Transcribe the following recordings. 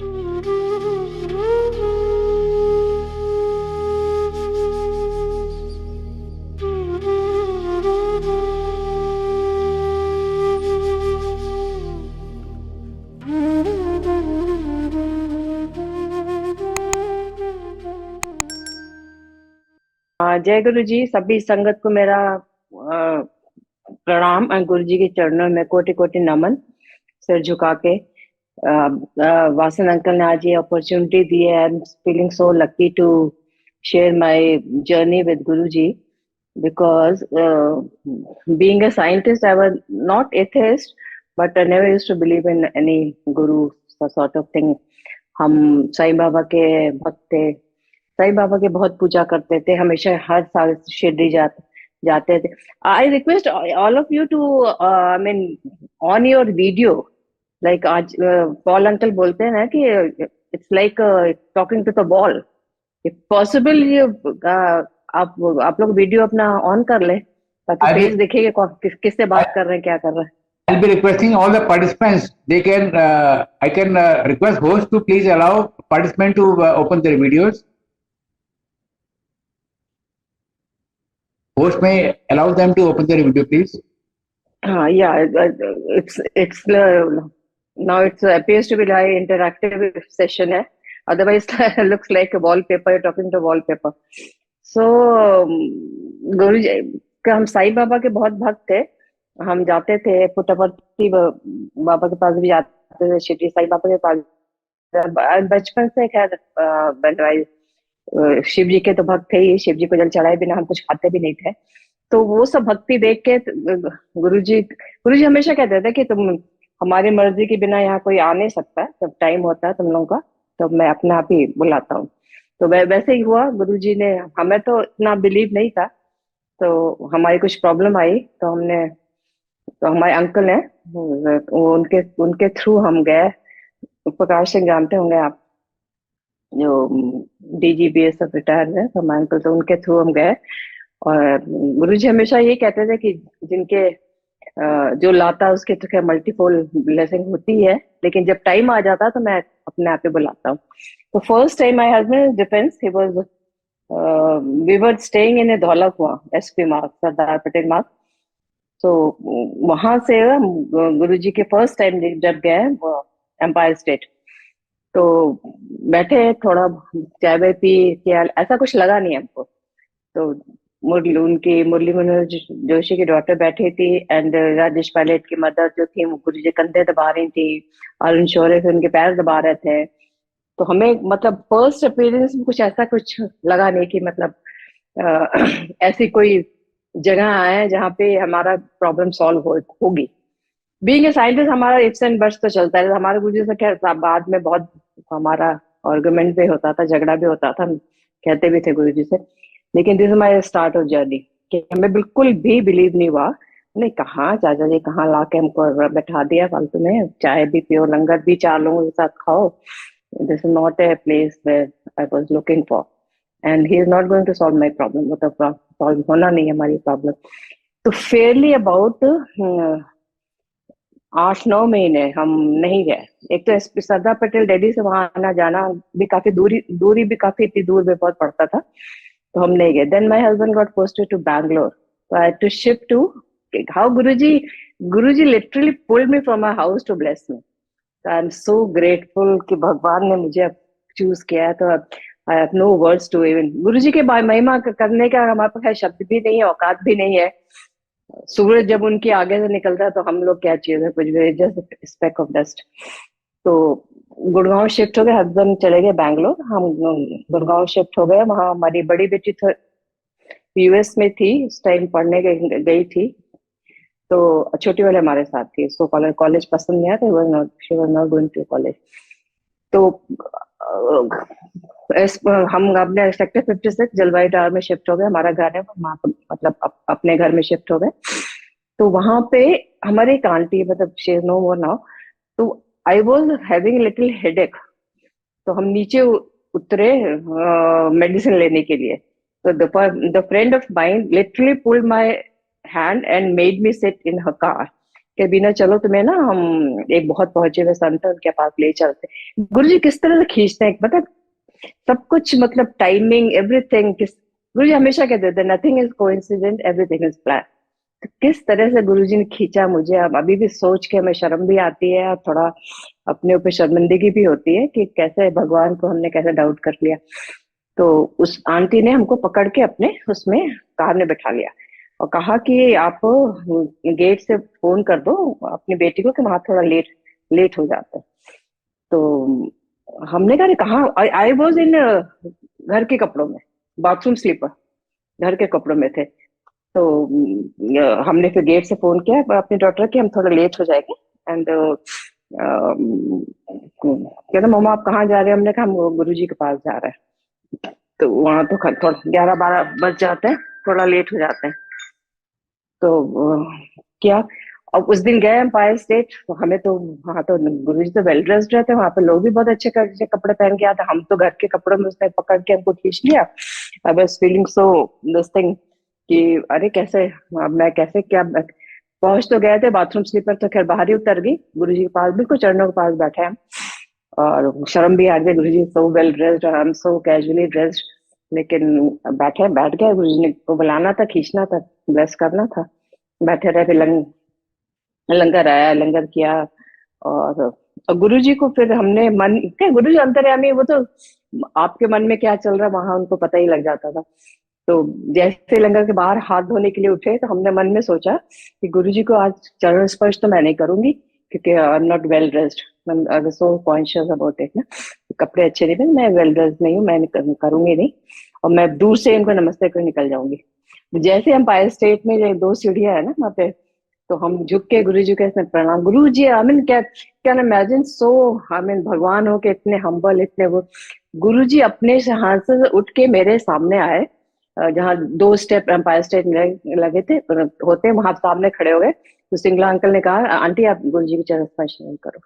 जय गुरु जी। सभी संगत को मेरा प्रणाम। गुरु जी के चरणों में कोटि कोटि नमन। सिर झुका के वासन अंकल ने आज ये अपॉर्चुनिटी दी है। I am feeling so lucky to share my journey with guru ji, because being a scientist, I was not atheist, but I never used to believe in any guru sort of thing. हम साईं बाबा के भक्त थे। साईं बाबा की बहुत पूजा करते थे, हमेशा हर साल शिरडी जाते थे। I request all of you to I mean on your video, like आज पॉल अंकल बोलते हैं ना कि it's like talking to the wall. If possible ये आप लोग वीडियो अपना ऑन कर ले ताकि I फेस will, दिखे कि किससे बात कर रहे हैं, क्या कर रहे हैं। I'll be requesting all the participants. I can request host to please allow participant to open their videos. Host may allow them to open their video, please. Yeah, it's now it appears to be like interactive session है, otherwise looks like a wallpaper, you're talking to wallpaper. So गुरु जी का हम साईं बाबा के बहुत भक्त थे। हम जाते थे पुट्टपर्ती बाबा के पास भी जाते थे, शिरडी साईं बाबा के पास बचपन से। खैर बनवाई शिव जी के तो भक्त थे ही, शिव जी को जल चढ़ाए बिना हम कुछ खाते भी नहीं थे। तो वो सब भक्ति देख के गुरुजी हमेशा कहते थे कि तुम हमारी मर्जी के बिना यहाँ कोई आ नहीं सकता, जब टाइम होता है तुम लोगों का तो मैं अपने आप ही बुलाता हूँ। तो वैसे ही हुआ। गुरुजी ने, हमें तो इतना बिलीव नहीं था, तो हमारी कुछ प्रॉब्लम आई तो हमारे अंकल हैं वो उनके थ्रू हम गए। प्रकाश सिंह जानते होंगे आप, जो DGBSF रिटायर्ड है, तो हमारे अंकल, तो उनके थ्रू हम गए। और गुरुजी हमेशा ये कहते थे कि जिनके जो लाता है उसके तो क्या मल्टीपल ब्लेसिंग होती है, लेकिन जब टाइम आ जाता तो मैं अपने आप ही बुलाता हूँ। तो first time my husband defence, he was we were staying in a Dhaula Kuan, SP मार्ग, सरदार पटेल मार्ग। तो वहां से गुरुजी के फर्स्ट टाइम जब गए वो एम्पायर स्टेट, तो बैठे थोड़ा चाय वाय पी के, ऐसा कुछ लगा नहीं हमको। तो मुरली मनोहर जोशी की डॉटर बैठी थी, एंड राजेश पायलट की मदर जो थी वो गुरु जी कंधे दबा रही थी, अरुण शौर्य फिर उनके पैर दबा रहे थे। तो हमें मतलब फर्स्ट अपीयरेंस में कुछ ऐसा कुछ लगा नहीं कि मतलब ऐसी कोई जगह आए जहाँ पे हमारा प्रॉब्लम सॉल्व होगी। बीइंग ए साइंटिस्ट हमारा इफ्स एंड बट्स तो चलता है। हमारे गुरु जी से खैर बाद में बहुत हमारा आर्गुमेंट भी होता था, झगड़ा भी होता था, हम कहते भी थे गुरु जी से। लेकिन this is my start of journey कि हमें बिल्कुल भी बिलीव नहीं हुआ। नहीं, कहाँ चाचा जी कहाँ ला के हमको बैठा दिया फालतू में, चाय भी पियो, लंगर भी 4 लोगों के साथ खाओ। This is not a place where I was looking for, and he is not going to solve my problem. वो तो सॉल्व होना नहीं है हमारी प्रॉब्लम। तो फेयरली अबाउट 8-9 महीने हम नहीं गए। एक तो सरदार पटेल दिल्ली से वहां आना जाना भी काफी दूरी भी काफी इतनी दूर में बहुत पड़ता था, तो हम नहीं गए। Then my husband got posted to Bangalore, so I had to shift to how Guruji literally pulled me from my house to bless me. So I'm so grateful कि भगवान ने मुझे चूज किया है। तो I have no words to even गुरुजी के महिमा करने का हमारे पास शब्द भी नहीं है, औकात भी नहीं है। सूरज जब उनके आगे से निकलता है तो हम लोग क्या चीज है, कुछ भी, जस्ट स्पेक ऑफ डस्ट। तो गुड़गांव शिफ्ट हो गए, हस्बैंड चले गए बैंगलोर, हम गुड़गांव शिफ्ट हो गए। वहां हमारी बड़ी बेटी US में थी उस टाइम, पढ़ने गई थी। तो छोटी वाले हमारे साथ थी, उसको कॉलेज पसंद नहीं आया, तो she was not going to college. तो हम अपने सेक्टर 56 जलवायु टावर में शिफ्ट हो गए, हमारा घर है मतलब अपने घर में शिफ्ट हो गए। तो वहां पे हमारे एक आंटी, मतलब she is no more now, तो I was having little headache. तो हम नीचे उतरे मेडिसिन लेने के लिए। तो the friend of mine literally pulled my hand and made me sit in her car, कि बिना चलो तुम्हें ना हम एक बहुत पहुंचे हुए संत है उनके पास ले चलते। गुरु जी किस तरह से खींचते हैं, मतलब सब कुछ, मतलब टाइमिंग एवरीथिंग, किस गुरु जी हमेशा कहते थे nothing is coincident everything is plan. तो किस तरह से गुरुजी ने खींचा मुझे, अब अभी भी सोच के हमें शर्म भी आती है और थोड़ा अपने ऊपर शर्मिंदगी भी होती है कि कैसे भगवान को हमने कैसे डाउट कर लिया। तो उस आंटी ने हमको पकड़ के अपने उसमें कार में बैठा लिया और कहा कि आप गेट से फोन कर दो अपनी बेटी को कि वहां थोड़ा लेट लेट हो जाता है। तो हमने कहा आई वॉज इन घर के कपड़ों में, बाथरूम स्लीपर, घर के कपड़ों में थे। तो हमने फिर गेट से फोन किया अपने डॉटर के, हम थोड़ा लेट हो जाएंगे। एंड कहते मम्मा आप कहाँ जा रहे हैं, हमने कहा हम गुरु जी के पास जा रहे हैं। तो वहां तो थोड़ा 11-12 बज जाते हैं, थोड़ा लेट हो जाते हैं। तो क्या, अब उस दिन गए एम्पायर स्टेट, तो हमें तो वहां तो गुरु जी तो वेल ड्रेस्ड रहते हैं, वहां पे लोग भी बहुत अच्छे अच्छे कपड़े पहन के आते, हम तो घर के कपड़ों में उसने पकड़ के हमको खींच लिया। I was feeling so this thing कि अरे कैसे, अब मैं कैसे क्या, पहुंच तो गए थे, बाथरूम स्लीपर तो खैर बाहर ही उतर गई, गुरु जी के पास बिल्कुल चरणों के पास बैठे हैं। और शर्म भी आ गई, गुरु जी सो वेल ड्रेस्ड और I am so casually dressed, लेकिन बैठ गए, गुरु जी ने को बुलाना था, खींचना था, ब्लेस करना था। बैठे रहे, फिर लंगर आया, लंगर किया। और, और गुरु जी को फिर हमने मन क्या, गुरु जी अंतर्यामी, वो तो आपके मन में क्या चल रहा है वहां उनको पता ही लग जाता था। तो जैसे लंगर के बाहर हाथ धोने के लिए उठे तो हमने मन में सोचा कि गुरु जी को आज चरण स्पर्श तो मैं नहीं करूंगी, क्योंकि I am not well dressed, I was so conscious about it ना, कपड़े अच्छे नहीं थे, मैं वेल ड्रेस्ड नहीं हूँ, मैं करूंगी नहीं, और मैं दूर से इनको नमस्ते कर निकल जाऊंगी। जैसे हम पायल स्टेट में जो 2 सीढ़ियां है ना वहाँ पे, तो हम झुक के गुरु जी के इसमें प्रणाम, गुरु जी आई मीन क्या, can imagine so, I mean भगवान हो के इतने हम्बल, इतने वो, गुरु जी अपने से हाथ से उठ के मेरे सामने आए, जहाँ 2 स्टेप एम्पायर स्टेट लगे थे होते, वहां सामने खड़े हो गए। तो सिंगला अंकल ने कहा आंटी आप गुरु जी के चरण स्पर्श नहीं करो।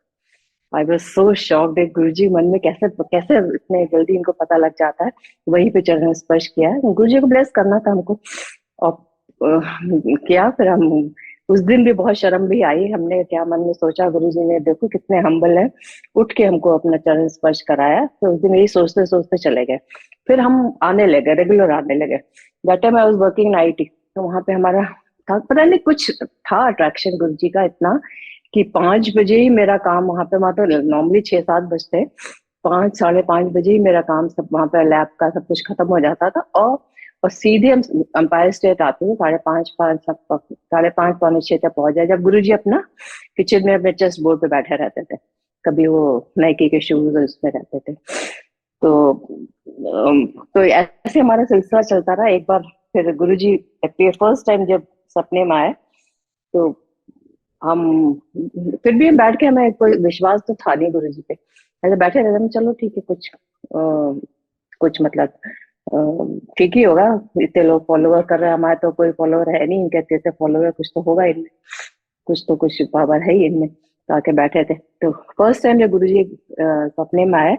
आई वाज सो शॉक्ड, गुरु जी मन में कैसे कैसे इतने जल्दी इनको पता लग जाता है। वहीं पे चरण स्पर्श किया, गुरु जी को ब्लेस करना था हमको। और किया, फिर हम उस दिन भी बहुत शर्म भी आई, हमने क्या मन में सोचा, गुरु जी ने देखो कितने हम्बल है, उठ के हमको अपना चरण स्पर्श कराया। तो उस दिन यही सोचते सोचते चले गए। फिर हम आने लगे, रेगुलर आने लगे। That time I was working in IT, तो वहां पे हमारा था, पता नहीं कुछ था अट्रैक्शन गुरु जी का इतना कि 5 बजे ही मेरा काम वहां तो नॉर्मली 6-7 बजते, 5-5:30 बजे ही मेरा काम सब वहां पे लैब का सब कुछ खत्म हो जाता था। और सीधे हम अंपायर स्टेट आते थे 5:30 5 सब 5:30 पौने 6 तक पहुंच जाए, जब गुरुजी अपना किचन में अपने चेस्ट बोर्ड पे बैठे रहते थे, कभी वो नाइकी के शूज उसमें रहते थे। तो तो ऐसे हमारा सिलसिला चलता रहा। एक बार फिर गुरुजी फर्स्ट टाइम जब सपने में आए, तो हम फिर भी हम बैठ के, हमें कोई विश्वास तो था नहीं गुरुजी पे, ऐसे बैठे रहते हम, चलो ठीक है, कुछ मतलब ठीक ही होगा, इतने लोग फॉलोवर कर रहे हैं, हमारे तो कोई फॉलोवर है नहीं, इनके इतने फॉलोवर, कुछ तो होगा इनमें, कुछ पावर है ही इनमें, तो आके बैठे थे। तो फर्स्ट टाइम जब गुरुजी सपने में आए,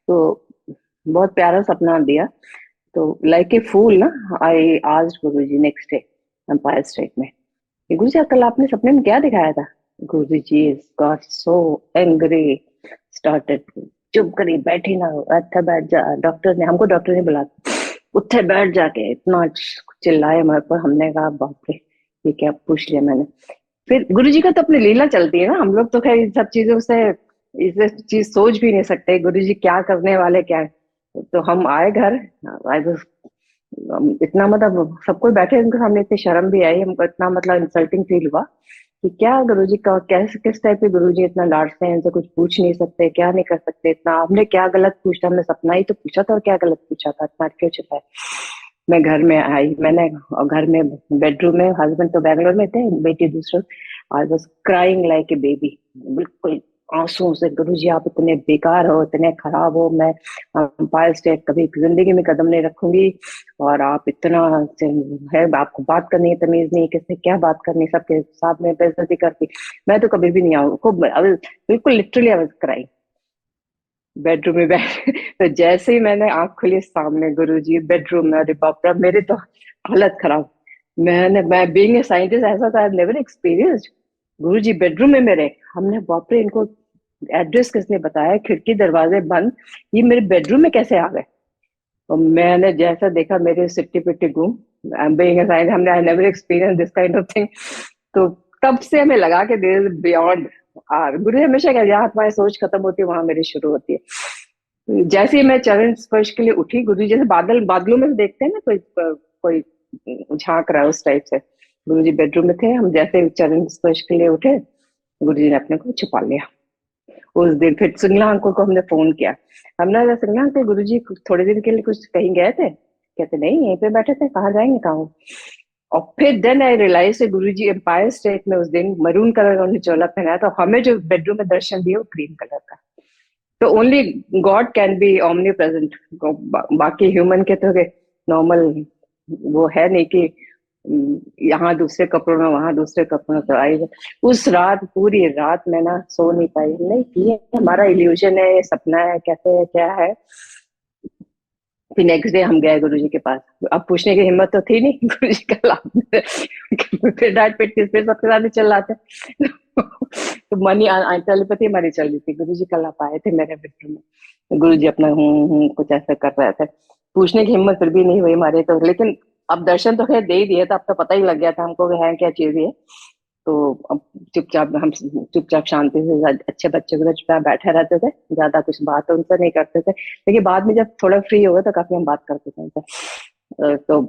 तो बहुत प्यारा सपना दिया। तो लाइक ए फूल ना, I asked guruji next day Empire State में, गुरु जी कल आपने सपने में क्या दिखाया था। गुरु जी गॉट सो एंग्री, स्टार्टेड, चुप करी बैठी ना हो, अच्छा बैठ जा, डॉक्टर ने हमको, डॉक्टर ने बुला, उठे बैठ जाके इतना चिल्लाए हमारे पर, हमने कहा बाप रे ये क्या पूछ लिया मैंने। फिर गुरु जी का तो अपनी लीला चलती है ना, हम लोग तो खैर इन सब चीजों से इसे चीज सोच भी नहीं सकते गुरु जी क्या करने वाले क्या है। तो हम आए घर, आई वाज इतना, मतलब सब कोई बैठे उनके सामने, इतनी शर्म भी आई हमको, इतना मतलब इंसल्टिंग फील हुआ कि क्या गुरुजी का, कैसे किस टाइप के गुरुजी इतना डांटते हैं, इनसे कुछ पूछ नहीं सकते, क्या नहीं कर सकते, इतना हमने क्या गलत पूछा, हमने सपना ही तो पूछा था, और क्या गलत पूछा था, इतना क्यों छिपाए। मैं घर में आई, मैंने और घर में बेडरूम में, हस्बैंड तो बैंगलोर में थे, बेटी दूसरे, I was crying like a baby, बिल्कुल आंसू से, गुरुजी आप इतने बेकार हो, इतने खराब हो, मैं अंपायर स्टेट कभी जिंदगी में कदम नहीं रखूंगी, और आप इतना है, आपको बात करनी है तमीज नहीं, किससे क्या बात करनी, सबके साथ में बेइज्जती करती, मैं तो कभी भी नहीं आऊँ, खूब बिल्कुल literally I was crying bedroom में बैठ। तो जैसे ही मैंने आंख खुली, सामने गुरुजी बेडरूम में, अरे बाप रे मेरी तो हालत खराब। मैं बीइंग ए साइंटिस्ट, ऐसा था I never experienced. Guruji bedroom में मेरे, हमने बाप रे इनको एड्रेस किसने बताया, खिड़की दरवाजे बंद, ये मेरे बेडरूम में कैसे आ गए। और मैंने जैसा देखा मेरे सिट्टी पिट्टी गुम, बीइंग अ साइंस हमने I never experience this kind of thing. तो तब से हमें लगा कि देयर इज बियॉन्ड आर। गुरु हमेशा कहते जहाँ तुम्हारी सोच खत्म होती है वहां मेरी शुरू होती है। जैसे ही मैं चरण स्पर्श के लिए उठी, गुरु जैसे बादलों में से देखते हैं ना, कोई झांक रहा है उस टाइप से। गुरु जी बेडरूम में थे, हम जैसे चरण स्पर्श के लिए उठे, गुरु जी ने अपने को छुपा लिया। उस दिन फिर सिंगला अंकल को हमने फोन किया, हमने कहा सिंगला अंकल गुरु जी थोड़े दिन के लिए कुछ कहीं गए थे, कहते नहीं यहीं पे बैठे थे, कहाँ जाएंगे कहाँ। और फिर then I realise Guru ji empire State में उस दिन मरून कलर का उन्होंने चोला पहनाया था, हमें जो बेडरूम में दर्शन दिया वो क्रीम कलर का। तो only God can be omni present, बाकी ह्यूमन के तो नॉर्मल वो है नहीं कि यहाँ दूसरे कपड़ों में वहां दूसरे कपड़ों में। तो आई उस रात पूरी रात मैं ना सो नहीं पाई, नहीं ये हमारा इल्यूजन है, ये सपना है, कैसे है, क्या है। फिर नेक्स्ट डे हम गए गुरुजी के पास, अब पूछने की हिम्मत तो थी नहीं, गुरुजी का लाभ फिर डांट पिट फिर सबके साथ ही चल रहा था। तो मनी टेलीपैथी हमारी चल रही थी, गुरुजी कल आप आए थे मेरे बेडरूम में, गुरुजी अपना कुछ ऐसा कर रहे थे, पूछने की हिम्मत फिर भी नहीं हुई हमारे तो। लेकिन अब दर्शन तो खैर दे ही दिए था, अब तो पता ही लग गया था हमको कि है क्या चीज ये। तो अब हम चुपचाप शांति से अच्छे बच्चे को चुपचाप बैठे रहते थे, ज्यादा कुछ बात उनसे नहीं करते थे। लेकिन बाद में जब थोड़ा फ्री हो गए तो काफी हम बात करते थे उनसे। तो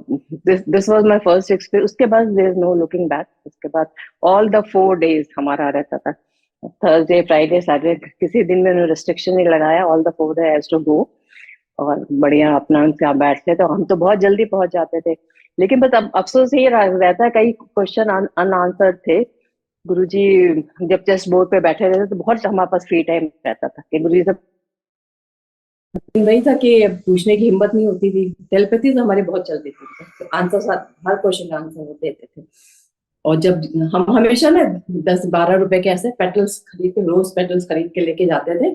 this was my first experience. उसके बाद there is no looking back. उसके बाद ऑल द 4 days हमारा रहता था, थर्सडे फ्राइडे सैटरडे, किसी दिन में रिस्ट्रिक्शन नहीं लगाया, all the 4 days has to go. और बढ़िया अपना उनसे आप बैठते थे, हम तो बहुत जल्दी पहुंच जाते थे। लेकिन बस अब अफसोस ये रहता है, कई क्वेश्चन अनआंसर्ड थे। गुरुजी जब टेस्ट बोर्ड पे बैठे रहते तो बहुत हमारे पास फ्री टाइम रहता था कि गुरुजी से वही था कि पूछने की हिम्मत नहीं होती थी। टेलीपैथी तो हमारी बहुत चलती थी, तो आंसर हर क्वेश्चन का आंसर वो देते थे। और जब हम हमेशा ना 10-12 रुपए के ऐसे पेटल्स खरीद के, रोज पेटल्स खरीद के लेके जाते थे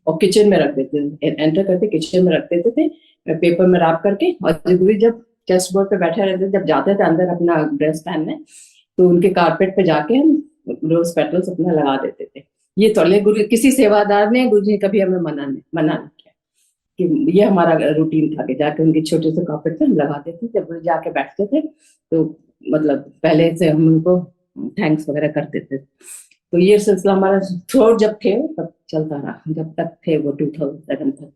और किचन में रख देते थे, एंटर करके किचन में रख देते थे पेपर में रैप करके। और जब टेस्ट बोर्ड पे बैठे रहते थे, जब जाते थे अंदर अपना ड्रेस पहनने, तो उनके कारपेट पे जाके हम रोज पेटल्स अपना लगा देते थे। ये तो गुरु किसी सेवादार ने, गुरु जी ने कभी हमें मना नहीं किया कि ये हमारा रूटीन था कि जाके उनके छोटे से कार्पेट पे हम लगाते थे। जब वो जाके बैठते थे तो मतलब पहले से हम उनको थैंक्स वगैरह करते थे। तो ये सिलसिला हमारा थ्रू जब थे तब चलता रहा, जब तक थे वो 2007 तक।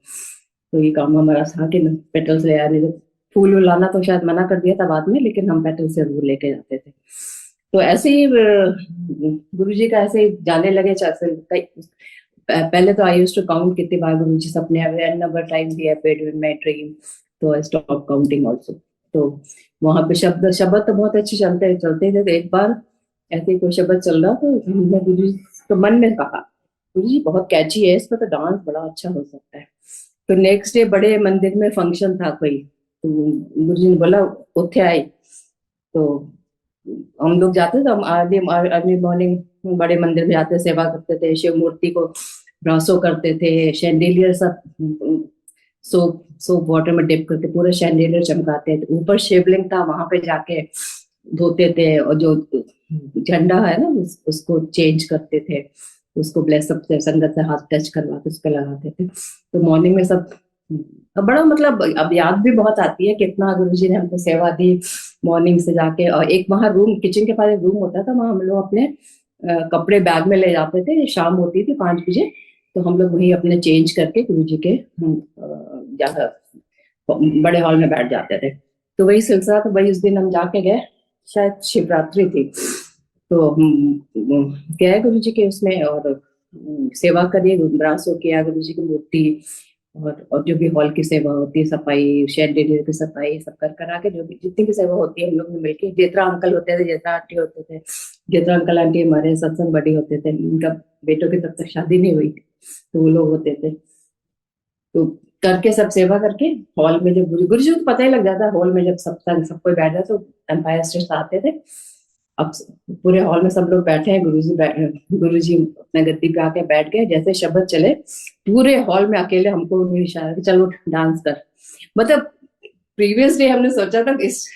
तो ये काम हमारा था कि पेटल्स ले आने, जब फूल लाना तो शायद मना कर दिया था बाद में, लेकिन हम पेटल से जरूर लेके जाते थे। तो ऐसे ही गुरु जी का ऐसे ही जाने लगे। पहले तो आई यूज्ड टू काउंट कितनी बार गुरु जी सपने आए, नंबर टाइम भी अपेयर्ड इन माय ड्रीम, तो आई स्टॉप काउंटिंग आल्सो। तो वहां पे शब्द तो बहुत अच्छे चलते थे। तो एक बार ऐसे ही कोई शब्द चल रहा तो हमने गुरु जी तो मन में कहा, गुरु जी बहुत कैची है, इस पर तो डांस बड़ा अच्छा हो सकता है। तो नेक्स्ट डे बड़े मंदिर में फंक्शन था कोई, तो गुरु जी ने बोला उठे आई। तो हम लोग जाते थे, हम अर्ली मॉर्निंग बड़े मंदिर में जाते, सेवा करते थे, शिव मूर्ति को ब्रासो करते थे, शैंडिलियर सब सोप वाटर में डिप करके पूरे शैंडिलियर चमकाते थे। ऊपर शिवलिंग था, वहां पे जाके धोते थे, और जो झंडा है ना उसको चेंज करते थे, उसको ब्लेस अप से संगत से हाथ टच करवा के उस पर लगाते थे। तो मॉर्निंग में सब बड़ा मतलब अब याद भी बहुत आती है कितना गुरुजी ने हमको सेवा दी मॉर्निंग से जाके। और एक वहां रूम, किचन के पास एक रूम होता था, वहां हम लोग अपने कपड़े बैग में ले जाते थे। शाम होती थी 5 बजे, तो हम लोग वही अपने चेंज करके गुरुजी के बड़े हॉल में बैठ जाते थे। तो वही सिलसिला, तो वही उस दिन हम जाके गए, शायद शिवरात्रि थी, तो गए गुरु जी के उसमें और सेवा करिए, रुद्रासो किया गुरु जी की मूर्ति, और जो भी हॉल की सेवा होती है, सफाई, शैंडिलियर की सफाई, सब करा के जो भी जितनी भी सेवा होती है हम लोग मिलके, जितना अंकल होते थे, जितना आंटी होते थे, जितना अंकल आंटी हमारे सत्संग बड़ी होते थे, उनका बेटों की तब तक शादी नहीं हुई थी, तो वो लोग होते थे। तो करके सब सेवा करके हॉल में जब गुरु जी को पता ही लग जाता, हॉल में जब सब कोई बैठ जाता तो एम्पायर स्टेट आते थे। अब पूरे हॉल में सब लोग बैठे हैं, गुरुजी अपने गद्दी पे आके बैठ गए। जैसे शब्द चले, पूरे हॉल में अकेले हमको उन्होंने इशारा कि चलो डांस कर। मतलब प्रीवियस डे हमने सोचा था इस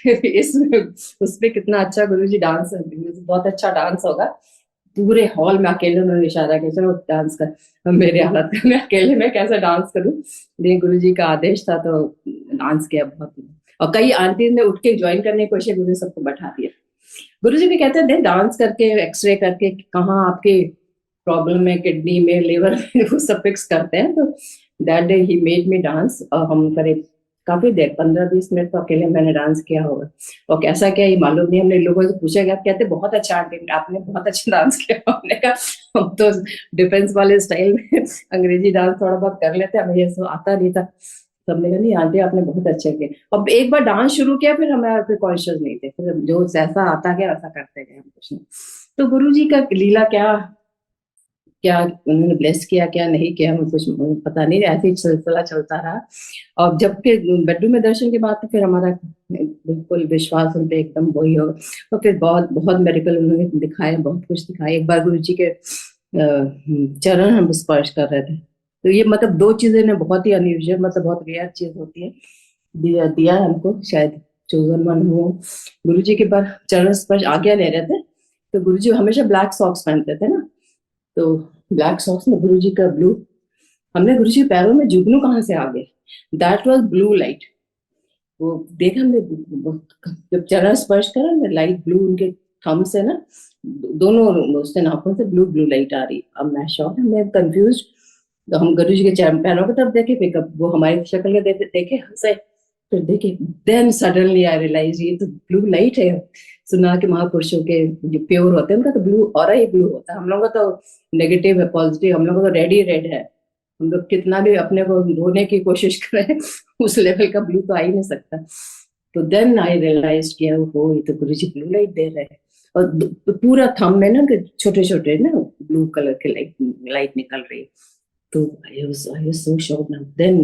उसपे कितना अच्छा गुरुजी डांस, बहुत अच्छा डांस होगा, पूरे हॉल में अकेले उन्होंने इशारा किया चलो डांस कर। मेरे हालत में अकेले में कैसे डांस करूं, लेकिन गुरुजी का आदेश था तो डांस किया बहुत। और कई आंटी ने उठ के ज्वाइन करने की कोशिश, गुरु सबको बैठा दिया। गुरुजी ने कहते थे डांस करके एक्सरे करके कहाँ आपके प्रॉब्लम है, किडनी में, लिवर में, वो सब फिक्स करते हैं। तो that day he made me dance, और हम करीब काफी देर 15-20 मिनट तो अकेले मैंने डांस किया होगा। और कैसा क्या ये मालूम नहीं, हमने लोगों से पूछा गया, कहते बहुत अच्छा आंटी आपने बहुत अच्छा डांस किया। हमने कहा हम तो डिफेंस वाले स्टाइल में अंग्रेजी डांस थोड़ा बहुत कर लेते, हमें ये सब आता नहीं था। सबने कहा नहीं आंटी आपने बहुत अच्छे किए। और एक बार डांस शुरू किया फिर हमें फिर कॉन्शियस नहीं थे, फिर जो जैसा आता गया वैसा करते गए हम, कुछ नहीं। तो गुरुजी का लीला क्या क्या उन्होंने ब्लेस किया क्या नहीं किया हमें कुछ पता नहीं, ऐसे ही सिलसिला चलता रहा। और जबकि बेडरूम में दर्शन के बाद तो फिर हमारा बिल्कुल विश्वास उन पे एकदम वही हो। तो फिर बहुत बहुत मेडिकल उन्होंने दिखाए, बहुत कुछ दिखाया। एक बार गुरुजी के चरण हम स्पर्श कर रहे थे, तो ये मतलब दो चीजें ने बहुत ही अनयूजुअल, मतलब बहुत रेयर चीज होती है, दिया हमको, शायद चोजन वन हो। गुरुजी के बाद चरण स्पर्श आज्ञा ले रहे थे, तो गुरुजी हमेशा ब्लैक सॉक्स पहनते थे ना, तो ब्लैक सॉक्स में गुरुजी का ब्लू, हमने गुरुजी के पैरों में जुगनू कहाँ से आ गए, दैट वाज ब्लू लाइट। वो देखा हमने जब चरण स्पर्श करा, लाइट ब्लू उनके थंब से ना, दोनों उससे नाखून से ब्लू ब्लू लाइट आ रही। अब मैं शॉक, मैं कंफ्यूज। तो हम गुरुजी के चरण पैरों की तरफ देखे, फिर वो हमारी शक्ल के देखे हंसे, फिर देखे, देन सडनली आई रियलाइज ये तो ब्लू लाइट है। सुना कि महापुरुषों के जो प्योर होते हैं उनका तो ब्लू और ही ब्लू होता है, हम लोगों का तो नेगेटिव है, पॉजिटिव, हम लोगों का तो रेड ही रेड है। हम लोग कितना भी अपने को धोने की कोशिश करें उस लेवल का ब्लू तो आ ही नहीं सकता। तो देन आई रियलाइज किया वो ये तो गुरुजी ब्लू लाइट दे रहे हैं। और पूरा थंब में ना छोटे छोटे ना ब्लू कलर के लाइट निकल रही। तो I was so shocked now. Then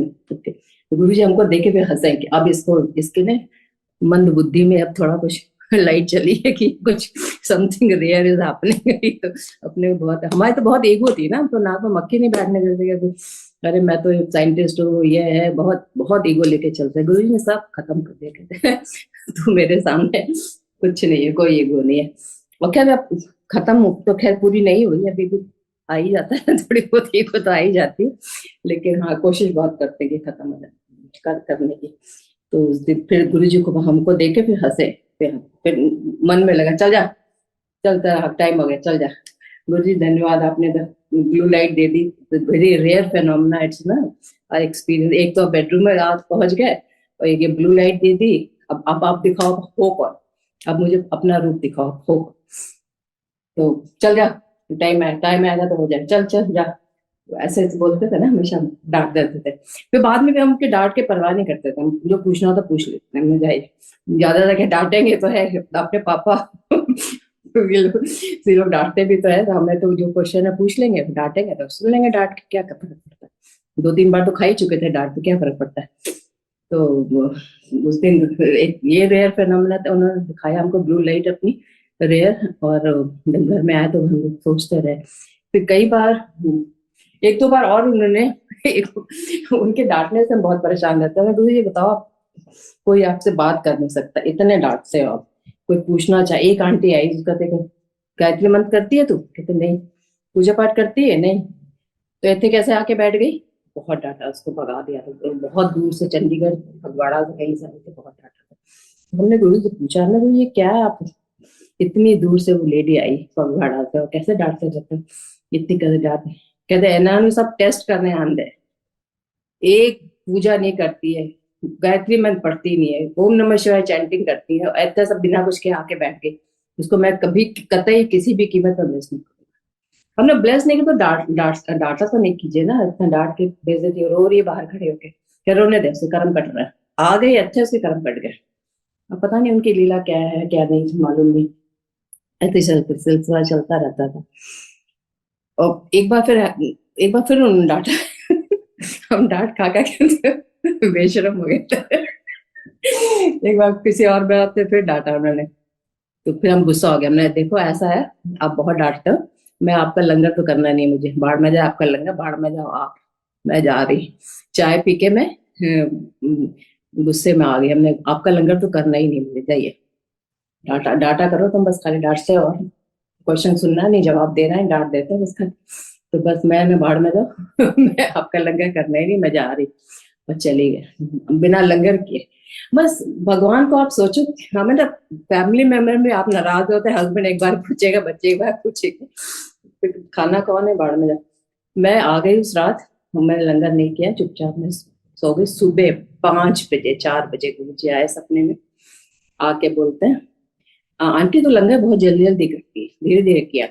Guruji हमको देखे फिर हंसे कि अब इसको इसके ने मंद बुद्धि में अब थोड़ा कुछ लाइट चली है कि कुछ समथिंग रेयर इज हैपनिंग। तो अपने बहुत, हमारी तो बहुत ईगो थी ना, तो ना तो मक्खी नहीं बैठने देते, अरे मैं तो साइंटिस्ट हूँ, ये है, बहुत बहुत ईगो लेके चलते। गुरुजी ने सब खत्म कर दिया, कहते तो मेरे सामने कुछ नहीं है, कोई ईगो नहीं है। और खैर अब खत्म तो खैर पूरी नहीं हुई, अभी भी आ ही जाता है, थोड़ी बहुत ईगो तो आ ही जाती है, लेकिन हाँ कोशिश बहुत करते हैं कि खत्म हो जाए करने की। तो उस दिन फिर गुरुजी को हमको देखे फिर हंसे, फिर मन में लगा चल जा, चलता रहा, टाइम हो गया चल जा। गुरुजी धन्यवाद, आपने ब्लू लाइट दे दी, वेरी रेयर फेनोमेना इट्स ना एक्सपीरियंस। एक तो बेडरूम में रात पहुंच गए और एक ये ब्लू लाइट दे दी। अब आप दिखाओ हो कौन, अब मुझे अपना रूप दिखाओ हो। तो चल जा, टाइम आएगा तो हो जाए, चल चल जा, ऐसे बोलते थे ना, हमेशा डांट देते थे। फिर बाद में भी हम उनके डांट के परवाह नहीं करते थे, हम जो पूछना होता पूछ लेते हैं, जाइए ज्यादा ज्यादा डांटेंगे तो है अपने पापा लोग डांटते भी तो है, तो हमें तो जो क्वेश्चन है पूछ लेंगे, डांटेंगे तो सुन लेंगे, डांट के क्या फर्क पड़ता है, 2-3 बार तो खा ही चुके थे डांट, तो क्या फर्क पड़ता है। तो उस दिन एक ये रेयर फेनोमेना था, उन्होंने दिखाया हमको ब्लू लाइट अपनी रेयर, और जब घर में आए तो हम सोचते रहे। फिर कई बार 1-2 बार और उन्होंने उनके डांटने से हम बहुत परेशान रहते हैं। तो ये बताओ कोई आपसे बात कर नहीं सकता, इतने डांट से, और कोई पूछना चाहे। एक आंटी आई, उसका देखो गायत्री मंत्र करती है तू, कहते नहीं। पूजा पाठ करती है, नहीं। तो ऐसे कैसे आके बैठ गई, बहुत डांटा, उसको भगा दिया। तो बहुत दूर से चंडीगढ़ फगवाड़ा से कहीं से आए थे, बहुत डांटा था। हमने गुरु से पूछा ना, ये क्या है, आप इतनी दूर से वो लेडी आई फगवाड़ा से, और कैसे डांटते जाते, इतनी कैसे डांटे। कहते इन्होंने सब टेस्ट करने आंदे, एक पूजा नहीं करती है, गायत्री मंत्र पढ़ती नहीं है, ओम नमः शिवाय चैंटिंग करती है, ऐसा सब बिना कुछ के आके बैठ गई। उसको मैं कभी कतई किसी भी कीमत पर ब्लेस नहीं करूंगा। हमने ब्लेस नहीं किया तो डांटा तो नहीं कीजिए ना, इतना डांट के बेइज्जती रो रही है बाहर खड़े होके, क्या रोने दे, उसके कर्म कट रहा है, आ गई अच्छे, उसके कर्म कट गए। अब पता नहीं उनकी लीला क्या है क्या नहीं, मालूम नहीं, ऐसे सिलसिला चलता रहता था। और एक बार फिर उन्होंने डांटा हम डांट खा के बेशरम हो गए थे। एक बार किसी और बात पे फिर डांटा उन्होंने, तो फिर हम गुस्सा हो गया। हमने देखो ऐसा है, आप बहुत डांटते हो, मैं आपका लंगर तो करना नहीं, मुझे बाढ़ में जाए आपका लंगर, बाढ़ में जाओ आप, मैं जा रही। चाय पी के मैं गुस्से में आ गई, हमने आपका लंगर तो करना ही नहीं, मुझे जाइए। डांटा करो तुम बस, खाली डांट से और क्वेश्चन सुनना नहीं, जवाब देना है, डांट देते हैं उसका। तो बस मैं बाहर में जाओ मैं आपका लंगर करना ही नहीं, मैं जा रही। और चली गए बिना लंगर किए। बस भगवान को आप सोचो, हमें ना फैमिली मेंबर में आप नाराज होते हैं, हस्बैंड एक बार पूछेगा, बच्चे एक बार पूछेगा, फिर खाना कौन है, बाहर में जा। मैं आ गई उस रात, मैंने लंगर नहीं किया, चुपचाप मैं सो गई। सुबह 5 बजे 4 बजे गुरुजी आए सपने में, आके बोलते हैं आंटी तो लंगर बहुत जल्दी जल्दी करती है, धीरे धीरे किया।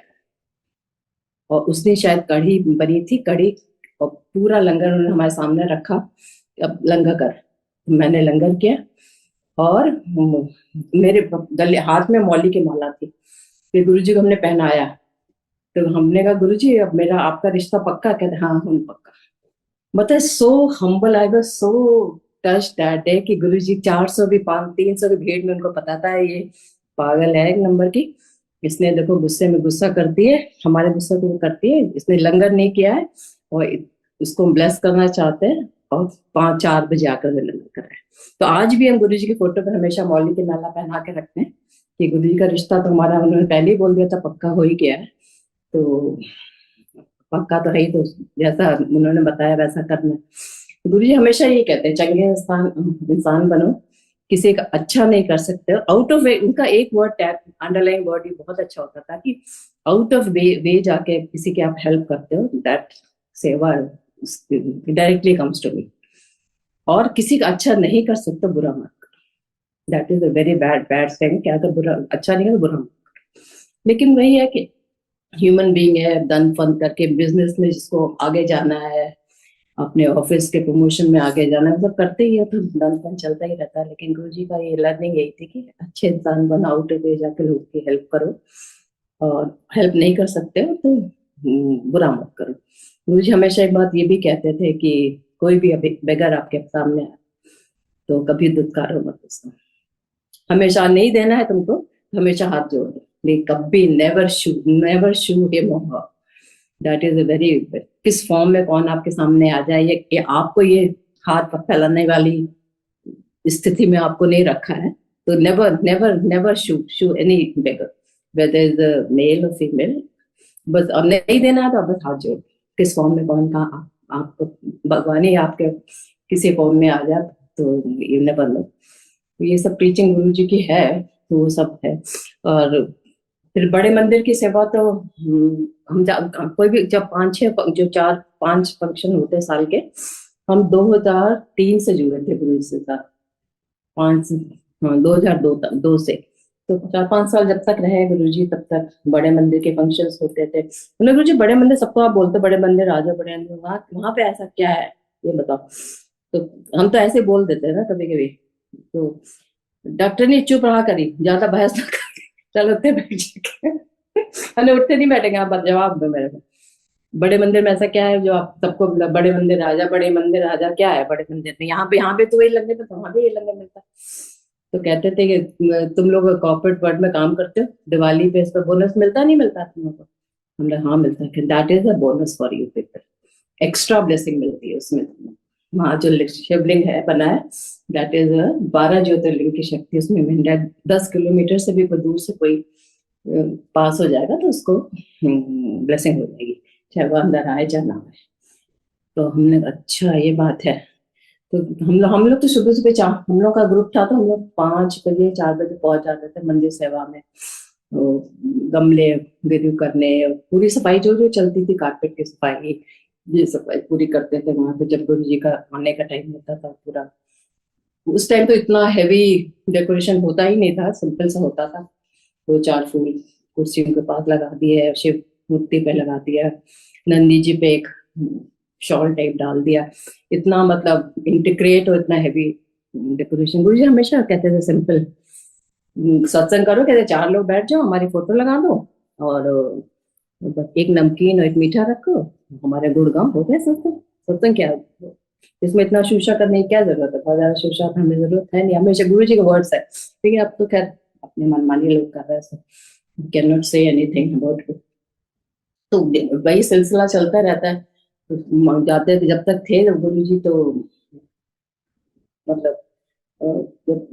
और उसने शायद कढ़ी बनी थी, कढ़ी, और पूरा लंगर उन्होंने हमारे सामने रखा, अब लंगर कर। मैंने लंगर किया, और मेरे गले हाथ में मौली की माला थी। फिर गुरुजी को हमने पहनाया, तो हमने कहा गुरुजी अब मेरा आपका रिश्ता पक्का? कहते हाँ हम पक्का। मतलब so humble, I was so touch that day कि गुरुजी 400 भी 300 की भीड़ में उनको पता था ये पागल है एक नंबर की, इसने देखो गुस्से में गुस्सा करती है, हमारे गुस्से को करती है, इसने लंगर नहीं किया है और इसको ब्लेस करना चाहते हैं, और 5-4 बजे आकर वे लंगर कर रहे हैं। तो आज भी हम गुरुजी की फोटो पर हमेशा मौली की माला पहना के रखते हैं कि गुरुजी का रिश्ता तो हमारा, उन्होंने पहले ही बोल दिया था, पक्का हो ही गया है। तो पक्का तो है ही, तो जैसा उन्होंने बताया वैसा करना। गुरुजी हमेशा ये कहते हैं चंगे इंसान बनो, किसी का अच्छा नहीं कर सकते हो आउट ऑफ वे। उनका एक वर्ड टैग अंडरलाइन वर्ड बहुत अच्छा होता था कि आउट ऑफ वे जाके किसी की आप हेल्प करते हो, दैट सेवा डायरेक्टली कम्स टू मी। और किसी का अच्छा नहीं कर सकते, बुरा मत करो, that is a very bad thing. क्या अगर बुरा अच्छा नहीं है तो बुरा मत करो। लेकिन वही है कि ह्यूमन बीइंग है, दन फन करके बिजनेस में जिसको आगे जाना है, अपने ऑफिस के प्रमोशन में आगे जाना है, मतलब करते ही है, तो दन फन चलता ही रहता है। लेकिन गुरु जी का ये लर्निंग यही थी कि अच्छे इंसान बनो, आउट ऑफ वे जाके लोग की हेल्प करो, और हेल्प नहीं कर सकते हो तो बुरा मत करो। गुरु जी हमेशा एक बात ये भी कहते थे कि कोई भी अभी बेगर आपके सामने आए तो कभी दुत्कारो मत उसको, हमेशा नहीं देना है तुमको, हमेशा हाथ जोड़ दो, नहीं कभी नेवर शू हिम और हर। दैट इज अ वेरी, किस फॉर्म में कौन आपके सामने आ जाए, ये आपको ये हाथ फैलाने वाली स्थिति में आपको नहीं रखा है, तो never never never shoo any beggar, whether is a male और फीमेल। बस अब नहीं देना है तो अब बस हाथ जोड़, किस फॉर्म में कौन कहा आपको भगवान ही आपके किसी फॉर्म में आ जाए, तो यू नेवर नो। तो ये सब टीचिंग गुरु जी की है, तो वो सब है। और फिर बड़े मंदिर की सेवा तो कोई भी जब 5-6 जो 4-5 फंक्शन होते हैं साल के, हम 2003 से जुड़े थे गुरु जी से साथ, 2002 से। तो 4-5 साल जब तक रहे गुरु जी, तब तक बड़े मंदिर के फंक्शंस होते थे। मतलब गुरु जी बड़े मंदिर, सबको आप बोलते बड़े मंदिर आ जाओ, बड़े मंदिर, वहां पे ऐसा क्या है ये बताओ। तो हम तो ऐसे बोल देते हैं ना कभी कभी। तो डॉक्टर ने चुप रहा करी, ज्यादा बहस ना करी, चलो उठते बैठ जाके अरे उठते नहीं बैठेंगे, आप जवाब दो मेरे को। बड़े मंदिर में ऐसा क्या है जो आप सबको बड़े मंदिर राजा, बड़े मंदिर राजा क्या है बड़े मंदिर में? यहाँ पे तो वही लंगर मिलता, वहां पे ये लंगर मिलता। तो कहते थे कि तुम लोग कॉर्पोरेट वर्ल्ड में काम करते हो, दिवाली पे इस पर बोनस मिलता नहीं मिलता तुम लोग को? हमने हाँ मिलता है, that is a bonus for you people, extra blessing मिलती है उसमें। वहाँ जो शिवलिंग है बना है, दैट इज 12 ज्योतिर्लिंग की शक्ति उसमें मिल रहा है। 10 किलोमीटर से भी कोई दूर से कोई पास हो जाएगा तो उसको ब्लेसिंग हो जाएगी, चाहे वो अंदर आए चाहे ना आए। तो हमने अच्छा ये बात है। तो हम लोग तो सुबह सुबह हम लोग का ग्रुप था, तो हम लोग 5 बजे 4 बजे पहुंच जाते थे मंदिर सेवा में। तो गमले रिव्यू करने, पूरी सफाई जो जो चलती थी, कारपेट की सफाई, ये सफाई पूरी करते थे वहां पे। जब गुरु जी का आने का टाइम होता था पूरा, उस टाइम तो इतना हैवी डेकोरेशन होता ही नहीं था, सिंपल सा होता था। 2-4 फूल कुर्सियों के पास लगा दिए, शिव मूर्ति पे लगा दिया, नंदी जी पे एक शॉल टाइप डाल दिया। इतना मतलब इंटीग्रेट और इतना हैवी डेकोरेशन। गुरु जी हमेशा कहते थे सिंपल सत्संग करो, कहते 4 लोग बैठ जाओ, हमारी फोटो लगा दो, और बस एक नमकीन और एक मीठा रखो, हमारे गुड़गांव हो गए सत्संग। सत्संग क्या है? इसमें इतना शूशा करने की क्या जरूरत है? बहुत ज्यादा शूशा हमें जरूरत है नहीं, हमेशा गुरु जी के वर्ड्स है। ठीक है, अब तो खैर अपने मनमानी लोग कर रहे हैं, can not say anything about it. तो वही सिलसिला चलता रहता है। तो जाते थे जब तक थे गुरु जी, तो मतलब जब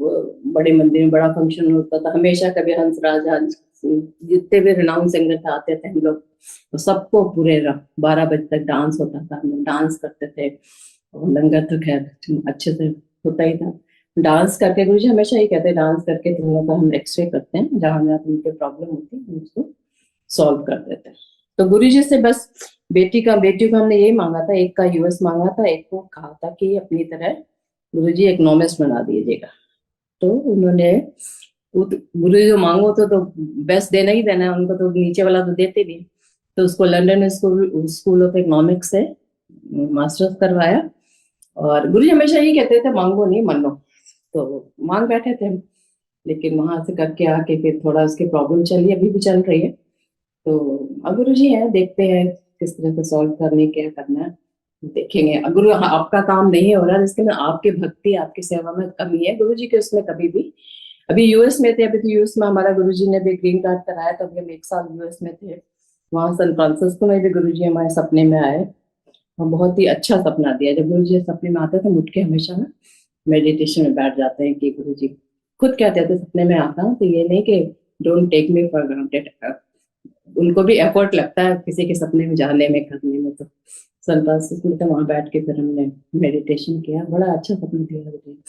बड़े मंदिर में बड़ा फंक्शन होता था, हमेशा कभी हंसराज जितने भी रिनाउंड सिंगर थे आते थे हम लोग, तो सबको पूरे 12 बजे तक डांस होता था, हम लोग डांस करते थे। और लंगर तो खैर अच्छे से होता ही था। डांस करके गुरुजी हमेशा ही कहते हैं, डांस करके तुम लोग का हम एक्सरे करते हैं, जहाँ जहाँ तुमको प्रॉब्लम होती है हम उसको सॉल्व कर देते हैं। तो गुरुजी से बस बेटी को हमने यही मांगा था, एक का यूएस मांगा था, एक को कहा था कि अपनी तरह गुरुजी इकोनॉमिक्स बना दीजिएगा। तो उन्होंने गुरुजी जो मांगो तो बेस्ट देना ही देना है उनको, तो नीचे वाला तो देते नहीं। तो उसको लंदन स्कूल ऑफ इकोनॉमिक्स से मास्टर्स करवाया। और गुरुजी हमेशा यही कहते थे, मांगो नहीं मनो। तो मांग बैठे थे हम, लेकिन वहां से करके आके फिर थोड़ा उसकी प्रॉब्लम चली, अभी भी चल रही है। तो अब गुरुजी है, देखते हैं किस तरह से सॉल्व करने, क्या करना है देखेंगे। गुरु आपका काम नहीं हो रहा है, इसके में आपकी भक्ति आपकी सेवा में कमी है, गुरुजी के उसमें कभी भी। अभी यूएस में थे, अभी तो यूएस में हमारा गुरुजी ने भी ग्रीन कार्ड कराया, तो अभी हम 1 साल यूएस में थे। वहां सैन फ्रांसिस्को में भी गुरुजी हमारे सपने में आए, और बहुत ही अच्छा सपना दिया। जब गुरुजी सपने में आते थे, हम उठ के हमेशा ना मेडिटेशन में बैठ जाते हैं कि गुरुजी खुद कहते थे सपने में आता हूँ तो ये नहीं कि don't take me for granted, उनको भी एफर्ट लगता है किसी के सपने में जाने में, करने में। तो सैन फ्रांसिस्को में तो वहां बैठ के फिर हमने मेडिटेशन किया, बड़ा अच्छा सपना दिया गुरुजी।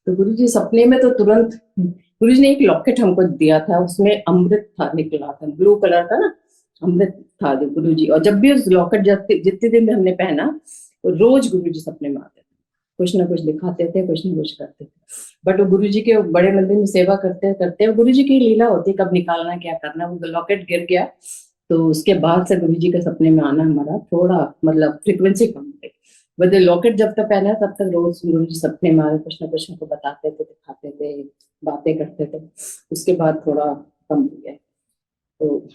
तो गुरुजी सपने में तो तुरंत गुरुजी ने एक लॉकेट हमको दिया था, उसमें अमृत था निकला था, ब्लू कलर का ना अमृत था गुरुजी। और जब भी उस लॉकेट जितने दिन में हमने पहना, तो रोज गुरुजी सपने में आते थे, कुछ ना कुछ दिखाते थे, कुछ ना कुछ करते थे। बट वो गुरुजी के बड़े मंदिर में सेवा करते करते गुरुजी की लीला होती, कब निकालना क्या करना। वो लॉकेट गिर गया, तो उसके बाद से गुरुजी के सपने में आना हमारा थोड़ा मतलब फ्रिक्वेंसी कम हो गई। बट लॉकेट जब तक पहना तब तक रोज गुरुजी सपने में आ रहे, कुछ ना कुछ हमको बताते थे, दिखाते थे, बातें करते थे। उसके बाद थोड़ा कम हो गया। तो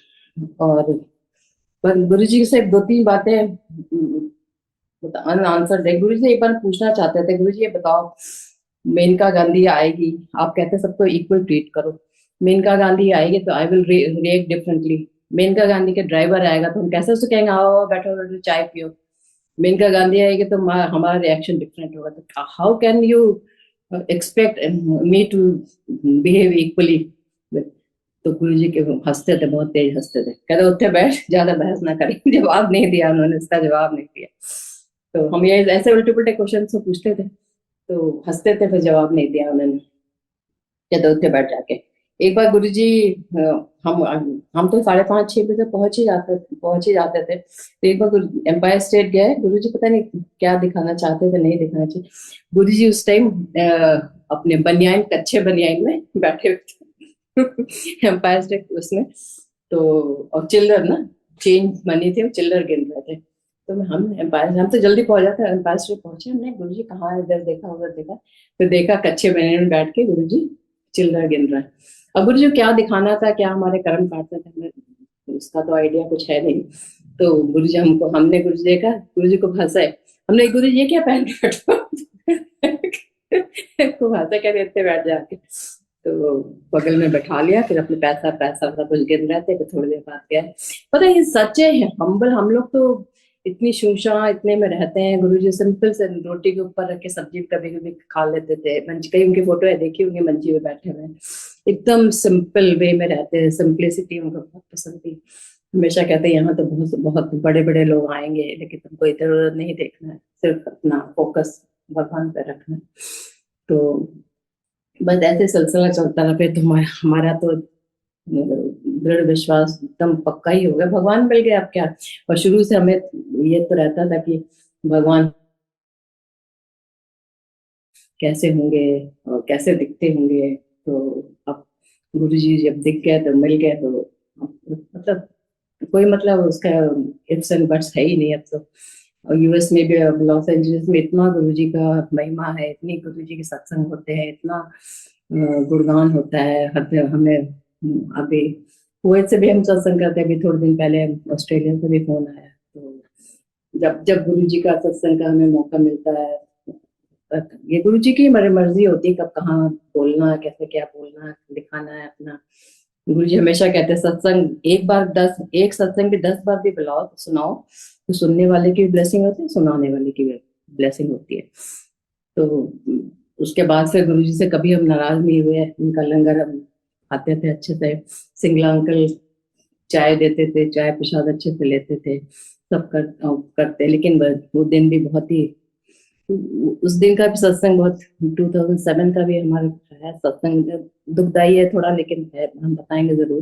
और गुरुजी से 2-3 बातें आंसर दे। गुरुजी से एक बार पूछना चाहते थे, गुरुजी ये बताओ, मेनका गांधी आएगी, आप कहते हैं सबको इक्वल ट्रीट करो, मेनका गांधी आएगी तो I will react differently. Maneka Gandhi के ड्राइवर आएगा तो हम कैसे उसको कहेंगे आओ बैठो बैठो चाय पियो। मेनका गांधी आएगी तो हमारा रिएक्शन डिफरेंट होगा। तो how can you expect me to behave equally. तो गुरु जी के हंसते थे, बहुत तेज हंसते थे, कहते उठे बैठ, ज्यादा बहस ना करें। जवाब नहीं दिया उन्होंने, इसका जवाब नहीं दिया। तो हम ये ऐसे उल्टे पुल्टे क्वेश्चन से पूछते थे, तो हंसते थे, फिर जवाब नहीं दिया उन्होंने, कहते उठे बैठ जाके। एक बार गुरुजी हम तो 5:30-6 बजे पहुंच ही जाते थे। तो एक बार एम्पायर स्टेट गए, गुरुजी पता नहीं क्या दिखाना चाहते थे, नहीं दिखाना चाहिए। गुरुजी उस टाइम अपने बनियान, कच्चे बनियान में बैठे हुए थे एम्पायर स्टेट उसमें। तो और चिल्लर ना, चेंज मनी थे, चिल्लर गिन रहे थे। तो हम तो जल्दी पहुंच जाते, एम्पायर स्टेट पहुंचे। हमने गुरुजी कहाँ है, इधर देखा उधर देखा, तो देखा कच्चे बनियान में बैठ के गुरुजी चिल्लर गिन रहा है। अब गुरुजी क्या दिखाना था, क्या हमारे कर्म काटते थे, हमें उसका तो आइडिया कुछ है नहीं। तो गुरुजी हमने गुरुजी देखा, गुरुजी को हंसाए, हमने गुरुजी ये क्या पहन के बैठो को हंसा क्या देते बैठ जाके। तो बगल में बैठा लिया, फिर अपने पैसा सब कुछ गिन रहे थे। तो थोड़ी देर बाद गया, पता ये सच है हम्बल। हम लोग तो इतनी शूशा इतने में रहते हैं, गुरुजी सिंपल से रोटी के ऊपर रख के सब्जी कभी कभी खा लेते थे। मंजी, कहीं उनकी फोटो है देखी होंगी, मंजी में बैठे हुए एकदम सिंपल वे में रहते हैं, सिंपलिसिटी उनको बहुत पसंद थी। हमेशा कहते हैं यहाँ तो बहुत बहुत बड़े बड़े लोग आएंगे, लेकिन तुमको इधर उधर नहीं देखना है, सिर्फ अपना फोकस भगवान पर रखना है। तो बस ऐसे सिलसिला चलता रहा। फिर तो हमारा तो दृढ़ विश्वास एकदम पक्का ही हो गया, भगवान मिल गए अब क्या। और शुरू से हमें ये तो रहता था कि भगवान कैसे होंगे और कैसे दिखते होंगे। तो अब गुरुजी जब दिख गए तो मिल गए, तो मतलब कोई मतलब उसका इफ्स एंड बट्स है ही नहीं अब तो। और यूएस में भी, अब लॉस एंजलिस में इतना गुरुजी का महिमा है, इतनी गुरुजी के सत्संग होते हैं, इतना गुणगान होता है। हमें अभी कुवैत से भी हम सत्संग करते हैं, अभी थोड़े दिन पहले ऑस्ट्रेलिया से भी फोन आया। तो जब जब गुरुजी का सत्संग का हमें मौका मिलता है, ये गुरुजी की मर्जी होती है कब कहाँ बोलना है, कैसे क्या बोलना है, दिखाना है अपना। गुरुजी हमेशा कहते हैं सत्संग एक सत्संग भी 10 बार भी बुलाओ तो सुनाओ, तो सुनने वाले की भी ब्लेसिंग होती है, सुनाने वाले की भी ब्लेसिंग होती है। तो उसके बाद फिर गुरुजी से कभी हम नाराज नहीं हुए, उनका लंगर हम खाते थे अच्छे से। सिंगला अंकल चाय देते थे, चाय प्रसाद अच्छे से लेते थे, सब करते। लेकिन वो दिन भी बहुत ही, उस दिन का भी सत्संग बहुत, 2007 का भी हमारा है सत्संग, दुखदाई है थोड़ा, लेकिन है, हम बताएंगे जरूर।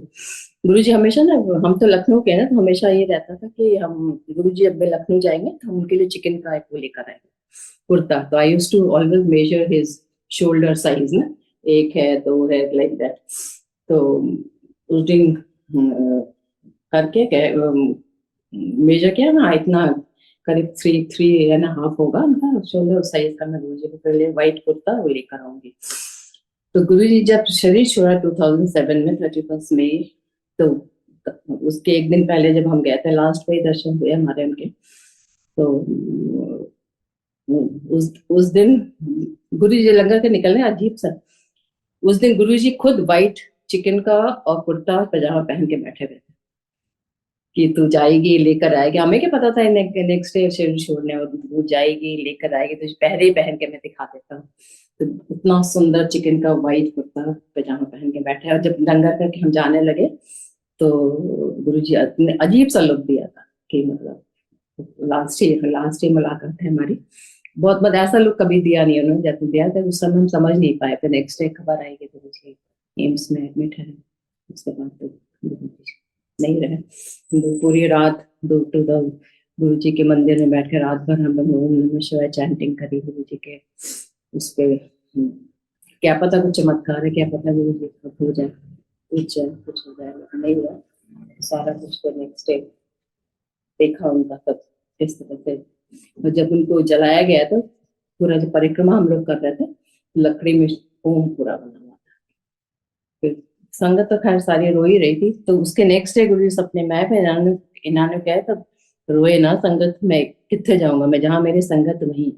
गुरुजी हमेशा ना, हम तो लखनऊ के ना, तो हमेशा ये रहता था कि हम, गुरुजी अब लखनऊ जाएंगे तो हम उनके लिए चिकन का एक वो लेकर आएंगे, कुर्ता। तो I used to always measure his shoulder size ना, 1 है 2 है लाइक दैट। तो उस दिन करके मेजर किया ना, इतना करीब 3.5 होगा उनका शोल्डर साइज का। मैं गुरुजी को पहले व्हाइट कुर्ता वो लेकर आऊंगी। तो गुरुजी जब शरीर छोड़ा 2007 में 31 मई, तो उसके एक दिन पहले जब हम गए थे, लास्ट में दर्शन हुए हमारे उनके, तो उस दिन गुरुजी लंगर के निकलने अजीब सा, उस दिन गुरुजी खुद व्हाइट चिकन का और कुर्ता पजामा पहन के बैठे हुए थे कि तू जाएगी लेकर आएगी। हमें क्या पता था नेक्स्ट डे शरीर छोड़ने, और तू जाएगी लेकर आएगी, तो पहले ही पहन के मैं दिखा देता हूँ। तो इतना सुंदर चिकन का व्हाइट कुर्ता पजामा पहन के बैठे, और जब लंगर करके हम जाने लगे तो गुरुजी ने अजीब सा लुक दिया था कि मतलब लास्ट ही मुलाकात है हमारी, बहुत मतलब ऐसा लुक कभी दिया नहीं उन्होंने जैसे दिया था। उस समय हम समझ नहीं पाए, फिर नेक्स्ट डे खबर आई कि गुरुजी एम्स में एडमिट है। उसके बाद तो नहीं रहे, तो पूरी रात गुरु जी के मंदिर में बैठ के रात भर हम लोग ओम नमः शिवाय चैंटिंग करी गुरु जी के उस पे। क्या पता कुछ चमत्कार है, क्या पता गुरु जी हो जाए, कुछ हो जाए, नहीं हुआ। सारा कुछ तो नेक्स्ट डे देखा उनका सब किस तरह से। और जब उनको जलाया गया तो पूरा जो परिक्रमा हम लोग कर रहे थे, लकड़ी में ओम पूरा बना हुआ था। फिर संगत तो खैर सारी रो ही रही थी। तो उसके नेक्स्ट डे गुरु सपने में आए, फिर इन्होंने क्या है, तब रोए ना संगत में कितने जाऊंगा मैं, जहाँ मेरी संगत वहीं।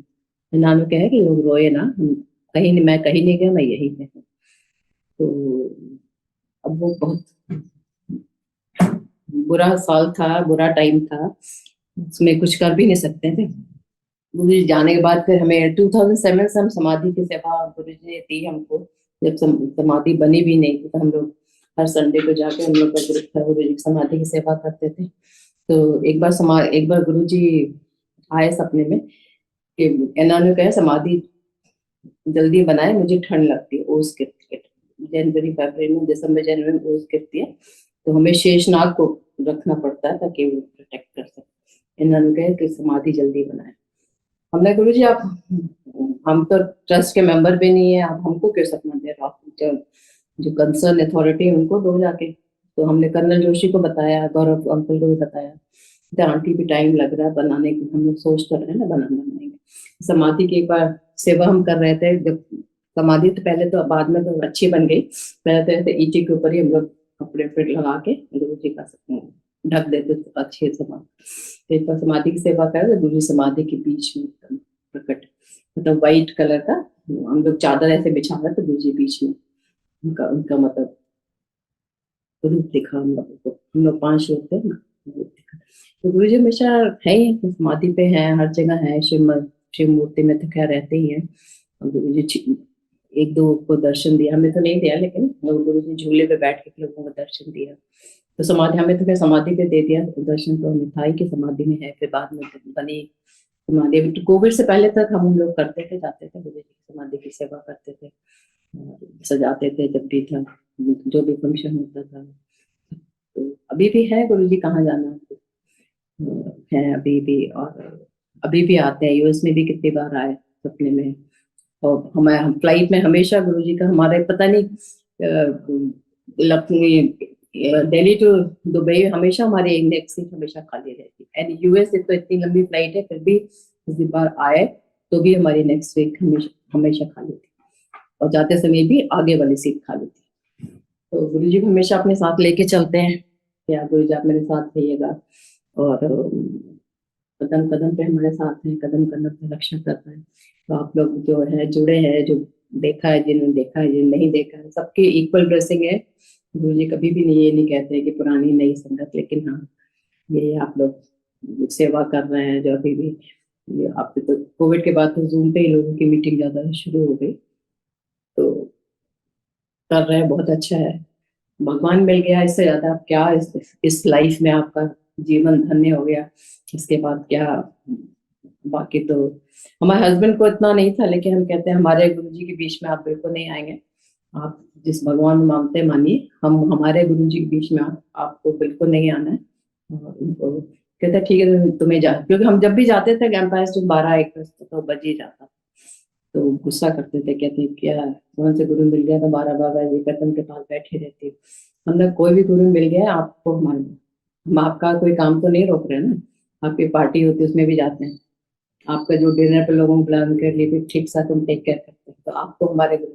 इन्होंने क्या है कि लोग रोए ना, कहीं नहीं, मैं कहीं नहीं गया, मैं यही पे हूँ। तो अब वो बहुत बुरा साल था, बुरा टाइम था, उसमें कुछ कर भी नहीं सकते थे। गुरु जी जाने के बाद फिर हमें 2007 से हम समाधि की सेवा गुरु जी ने दी हमको। जब समाधि बनी भी नहीं थी तो हम लोग हर संडे को जाके हम लोग का ग्रुप था, गुरु जी की समाधि की सेवा करते थे। तो एक बार गुरु जी आए सपने में कि इन्होंने कहा समाधि जल्दी बनाए, मुझे ठंड लगती है, ओस गिरती है, जनवरी फरवरी में, दिसंबर जनवरी में ओस गिरती है, तो हमें शेषनाग को रखना पड़ता है ताकि वो प्रोटेक्ट कर सके। इन्होंने कहा कि समाधि जल्दी बनाए। हमने गुरु जी आप, हम तो ट्रस्ट के मेंबर भी नहीं है, आप हमको क्यों सपना दे रहे हो, आप जो कंसर्न अथॉरिटी है उनको दो जाके। तो हमने कर्नल जोशी को बताया, गौरव अंकल को भी बताया, तो आंटी भी टाइम लग रहा है बनाने की, हम लोग सोच कर रहे हैं ना बनाएंगे समाधि की। एक बार सेवा हम कर रहे थे, जब समाधि तो पहले तो, बाद में तो अच्छी बन गई, पहले तो ऐसे ईटे के ऊपर ही हम लोग कपड़े फिर लगा के गुरु जी का ढक देते थे अच्छे समाधि। एक बार समाधि की सेवा कर रहे, गुरु जी समाधि के बीच में एकदम प्रकट, मतलब व्हाइट कलर का, हम लोग चादर ऐसे बिछा रहे थे, गुरु जी बीच में, उनका मतलब रूप दिखा हम लोगों को। हम लोग 5 लोग थे ना, रूप दिखा। तो गुरु जी हमेशा है ही, समाधि पे है, हर जगह है, शिव मूर्ति में तो क्या रहते ही है। गुरु जी 1-2 को दर्शन दिया, हमें तो नहीं दिया, लेकिन गुरु जी झूले पे बैठ के लोगों को दर्शन दिया। तो समाधि हमें तो क्या समाधि पे दे दिया, तो दर्शन तो हमें था ही कि समाधि में है, फिर बाद में बनी समाधि। तो कोविड से पहले तक हम लोग करते थे, जाते थे गुरु जी की समाधि की सेवा करते थे, सजाते थे जब भी था, जो भी फंक्शन होता था। तो अभी भी है, गुरु जी कहाँ जाना है अभी भी, और अभी भी आते हैं, यूएस में भी कितनी बार आए सपने में। और हमारे फ्लाइट में हमेशा गुरु जी का, हमारे पता नहीं दिल्ली टू दुबई हमेशा हमारी नेक्स्ट सीट हमेशा खाली रहती है। एंड यूएस से तो इतनी लंबी फ्लाइट है, फिर भी किसी बार आए तो भी हमारी नेक्स्ट सीट हमेशा खाली थी, और जाते समय भी आगे वाली सीट खाली थी। तो गुरु जी को हमेशा अपने साथ लेके चलते हैं कि आप गुरु जी आप मेरे साथ रहिएगा, और कदम कदम पे हमारे साथ हैं, कदम कदम पे रक्षा करता है। तो आप लोग जो है जुड़े हैं, जो देखा है, जिन्होंने देखा है, जिन्होंने नहीं देखा है, सबकी इक्वल ड्रेसिंग है। गुरु जी कभी भी नहीं, ये नहीं कहते हैं कि पुरानी नई संगत, लेकिन हाँ ये आप लोग सेवा कर रहे हैं जो अभी भी, ये आपके तो कोविड के बाद तो जूम पे ही लोगों की मीटिंग ज्यादा शुरू हो गई, तो कर रहे हैं, बहुत अच्छा है। भगवान मिल गया, इससे ज्यादा आप क्या, इस लाइफ में आपका जीवन धन्य हो गया, इसके बाद क्या। बाकी तो हमारे हस्बैंड को इतना नहीं था, लेकिन हम कहते हैं हमारे गुरु जी के बीच में आप बिल्कुल नहीं आएंगे, आप जिस भगवान को मानते हैं मानिए, हम हमारे गुरु जी के बीच में आपको बिल्कुल नहीं आना है। और उनको कहते हैं ठीक है तुम्हें जा, क्योंकि हम जब भी जाते थे एम्पायर स्टेट 12-1 बजे तो बज ही जाता, तो गुस्सा करते थे, कहते क्या कौन से गुरु मिल गया तो 12-12 बजे तक उनके पास बैठे रहती। हमने कोई भी गुरु मिल गया आपको मान, हम आपका कोई काम तो नहीं रोक रहे ना, आपकी पार्टी होती है उसमें भी जाते हैं, आपका जो डिनर पे लोगों को प्लान कर लिए फिर ठीक सा तुम टेक केयर करते हैं, तो आपको हमारे गुरु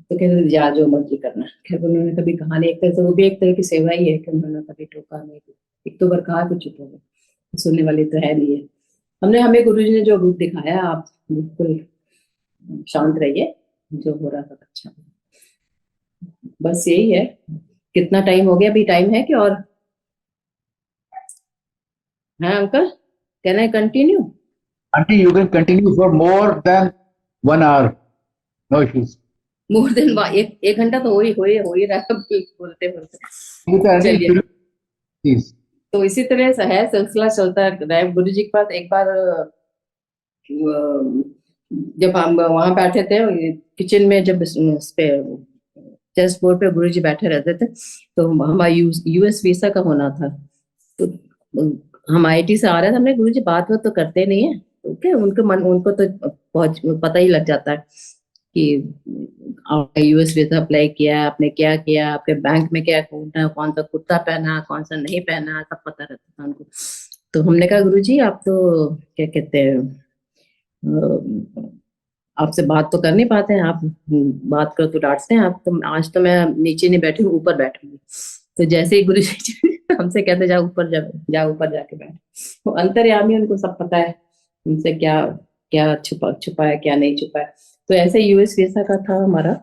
तो कहते जा जो मर्जी करना। खैर उन्होंने कभी कहा नहीं, एक तरह से वो भी एक तरह की सेवा ही है कि उन्होंने कभी टोका नहीं, एक दो बार कहा तो चुप हो गए, सुनने वाली तो है नहीं है। हमें गुरुजी ने जो रूप दिखाया, आप बिल्कुल शांत रहिए, जो हो रहा था अच्छा, बस यही है। कितना टाइम हो गया, अभी टाइम है कि और है uncle, can I continue? Auntie, you can continue for more than 1 hour. No issues. More than एक घंटा तो हो ही रहा है बोलते बोलते। You can चलिए, please. तो इसी तरह से है, सिलसिला चलता रहा है। गुरु जी के पास एक बार जब हम वहां बैठे थे किचन में, जब उस पे चेस्ट बोर्ड पे गुरु जी बैठे रहते थे, तो हमारा यूएस वीसा का होना था, तो हम आईटी से आ रहे थे, हमने गुरु जी बात तो करते नहीं है, ओके उनको तो बहुत पता ही लग जाता है कि आपने यूएस वीजा अप्लाई किया है, आपने क्या किया, आपके बैंक में क्या अकाउंट है, कौन सा कुर्ता पहना, कौन सा नहीं पहना, सब पता रहता था उनको। तो हमने कहा गुरुजी आप तो क्या कहते हैं, आपसे बात तो कर नहीं पाते हैं आप, बात करो तो डांटते हैं आप, तो आज तो मैं नीचे नहीं बैठी हूँ, ऊपर बैठूंगी। तो जैसे ही गुरुजी हमसे कहते जा ऊपर जा ऊपर जाके बैठ, तो अंतर्यामी, उनको सब पता है उनसे क्या क्या छुपा है क्या नहीं छुपा है। तो ऐसे यूएस वीसा का था हमारा,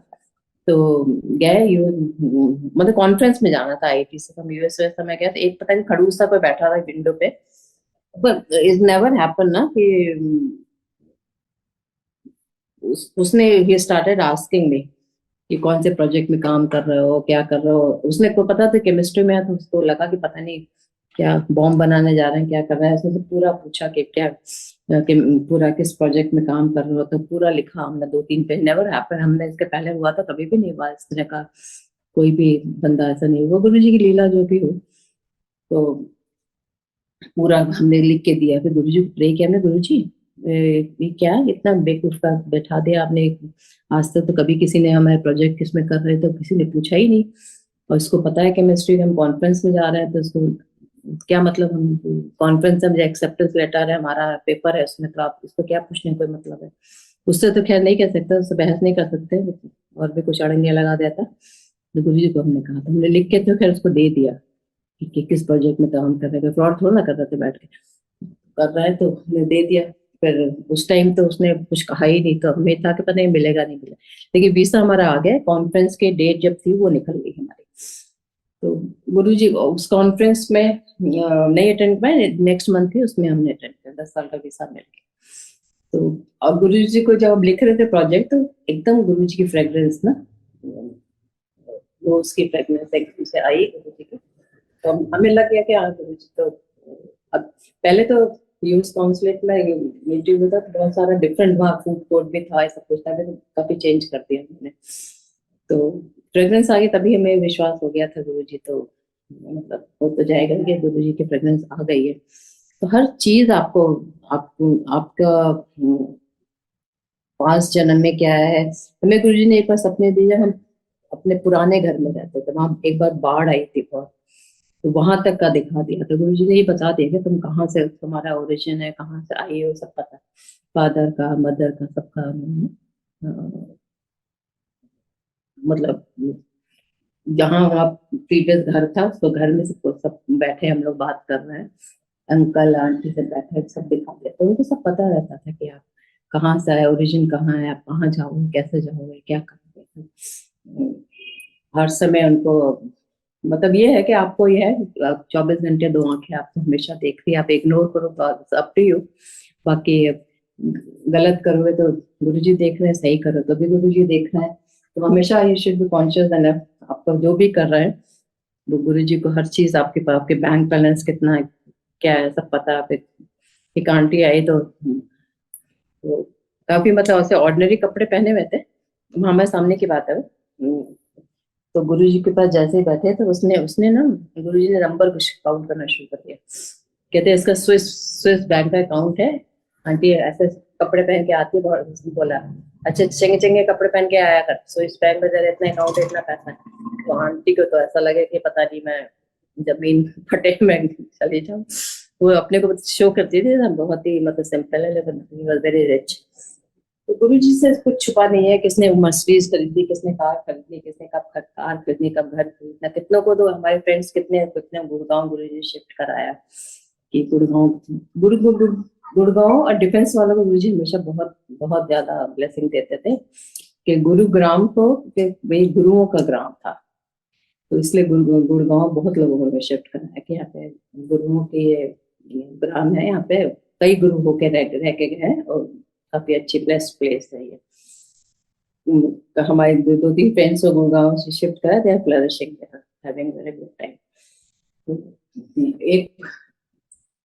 तो गए मतलब कॉन्फ्रेंस में जाना था आईटी से, हम यूएस वीसा में गए, तो एक पता नहीं खड़ूस सा कोई बैठा था विंडो पे, पर इट नेवर हैपन ना कि उसने ही स्टार्टेड आस्किंग मी कि कौन से प्रोजेक्ट में काम कर रहे हो, क्या कर रहे हो। उसने को पता था केमिस्ट्री में है, तो उसको लगा कि पता नहीं क्या बॉम्ब बनाने जा रहे हैं, क्या कर रहे हैं। उसने तो पूरा पूछा कि क्या कि पूरा किस प्रोजेक्ट में काम कर रहे हो, तो पूरा लिखा हमने 2-3 पेज। नेवर हैपन, हमने इसके पहले हुआ था, कभी भी नहीं हुआ इस तरह का, कोई भी बंदा ऐसा नहीं हुआ। गुरु जी की लीला जो भी हो, तो पूरा हमने लिख के दिया। फिर गुरु जी को प्रे किया हमने, गुरु जी ये क्या इतना बेवकूफ का बैठा दिया आपने, आज तक तो कभी किसी ने हमारे प्रोजेक्ट किसमें कर रहे तो किसी ने पूछा ही नहीं, और इसको पता है केमिस्ट्री हम कॉन्फ्रेंस में जा रहे हैं, तो इसको क्या मतलब, हम कॉन्फ्रेंस में एक्सेप्टेंस लेटर है, हमारा पेपर है उसमें, तो आप इसको क्या पूछने कोई मतलब है। उससे तो खैर नहीं कह सकते, उससे बहस नहीं कर सकते, और भी कुछ अड़ंगे लगा देता। तो गुरु जी को हमने कहा था, हमने लिख के तो खैर उसको दे दिया कि किस प्रोजेक्ट में काम कर रहे थे, फ्रॉड थोड़ा ना कर रहे थे, बैठ के कर रहा है, तो हमने दे दिया। फिर उस टाइम तो उसने कुछ कहा ही नहीं, तो हमें था कि पता नहीं मिलेगा नहीं मिलेगा, लेकिन वीसा हमारा आ गया। कॉन्फ्रेंस की डेट जब थी वो निकल गई हमारी, तो गुरुजी उस कॉन्फ्रेंस में नहीं अटेंड किया, नेक्स्ट मंथ थी उसमें हमने अटेंड किया, 10 साल का वीसा मिल गया। तो अब गुरुजी को जब हम लिख रहे थे प्रोजेक्ट, तो एकदम गुरुजी की फ्रेग्रेंस ना, रोज की फ्रेग्रेंस एकदम से आई गुरुजी की, तो हमें लग गया कि हाँ गुरुजी तो। अब पहले तो यूएस कॉन्सुलेट में मीटिंग में था, तो बहुत सारा डिफरेंट वहाँ फूड कोर्ट भी था, सब कुछ था, तो काफी चेंज कर दिया हमने। तो फ्रेग्रेंस आ गई, तभी हमें विश्वास हो गया था गुरुजी तो मतलब हो तो जाएगा कि गुरुजी की फ्रेग्रेंस आ गई है। तो हर चीज आपको आपका पांच जन्म में क्या है। हमें गुरुजी ने एक बार सपने दिए, हम अपने पुराने घर में रहते थे, वहां एक बार बाढ़ आई थी बहुत, तो वहां तक का दिखा दिया। तो गुरुजी ने ये बता दिया कि तुम कहाँ से, तुम्हारा ओरिजिन है, कहाँ से आई हो, सब पता, फादर का मदर का सबका मतलब जहाँ वहाँ प्रीवियस घर था, उसको घर में सब बैठे हम लोग बात कर रहे हैं, अंकल आंटी से बैठे, सब दिखा दिया। तो उनको सब पता रहता था कि आप कहाँ से आए, ओरिजिन कहाँ है, आप कहाँ जाओगे, कैसे जाओगे, क्या करोगे। हर समय उनको मतलब ये है कि आपको ये है, आप 24 घंटे 2 आंखें आपको हमेशा देख रही है, आप इग्नोर करो तो अप टू यू, बाकी गलत करोगे तो गुरुजी देख रहे हैं, सही करो तो भी गुरुजी देख रहे हैं। तो हमेशा you should be conscious enough, आपको जो भी कर रहे हैं वो गुरुजी को हर चीज आपके बैंक बैलेंस कितना है, क्या है, सब पता है। एक आंटी आई तो काफी मतलब ऐसे ऑर्डिनरी कपड़े पहने हुए थे, हमारे सामने की बात है वो। तो गुरुजी के पास जैसे ही बैठे तो उसने उसने ना गुरुजी ने नंबर कुछ काउंट करना शुरू कर दिया। कहते हैं इसका स्विस स्विस बैंक का अकाउंट है, आंटी ऐसे कपड़े पहन के आती है। बहुत उसने बोला अच्छे चंगे चंगे कपड़े पहन के आया कर, स्विस बैंक में जरा इतना अकाउंट है, इतना पैसा है। तो आंटी को तो ऐसा लगे कि पता नहीं मैं जमीन फटे में चली जाऊं। वो अपने को शो करती थी ना, बहुत ही मतलब सिंपल है लेकिन वेरी रिच। तो गुरु जी से कुछ छुपा नहीं है, किसने मर्सिडीज खरीदी, किसने कार खरीदी, किसने कब कार खरीदनी, कब घर खरीदना। कितनों को तो हमारे फ्रेंड्स कितने कितने गुड़गांव गुरु जी शिफ्ट कराया कि गुड़गांव और डिफेंस वालों को गुरु जी हमेशा बहुत बहुत ज्यादा ब्लेसिंग देते थे कि गुरुग्राम को भाई गुरुओं का ग्राम था। तो इसलिए गुड़गांव बहुत लोगों को शिफ्ट कराया कि यहाँ पे गुरुओं के ये ग्राम है, यहाँ पे कई गुरु होके रह के गए हैं और काफी अच्छी बेस्ट प्लेस है ये। तो हमारे दो तीन फ्रेंड्स को गुड़गांव से शिफ्ट करा, they are flourishing, they are having very good time. एक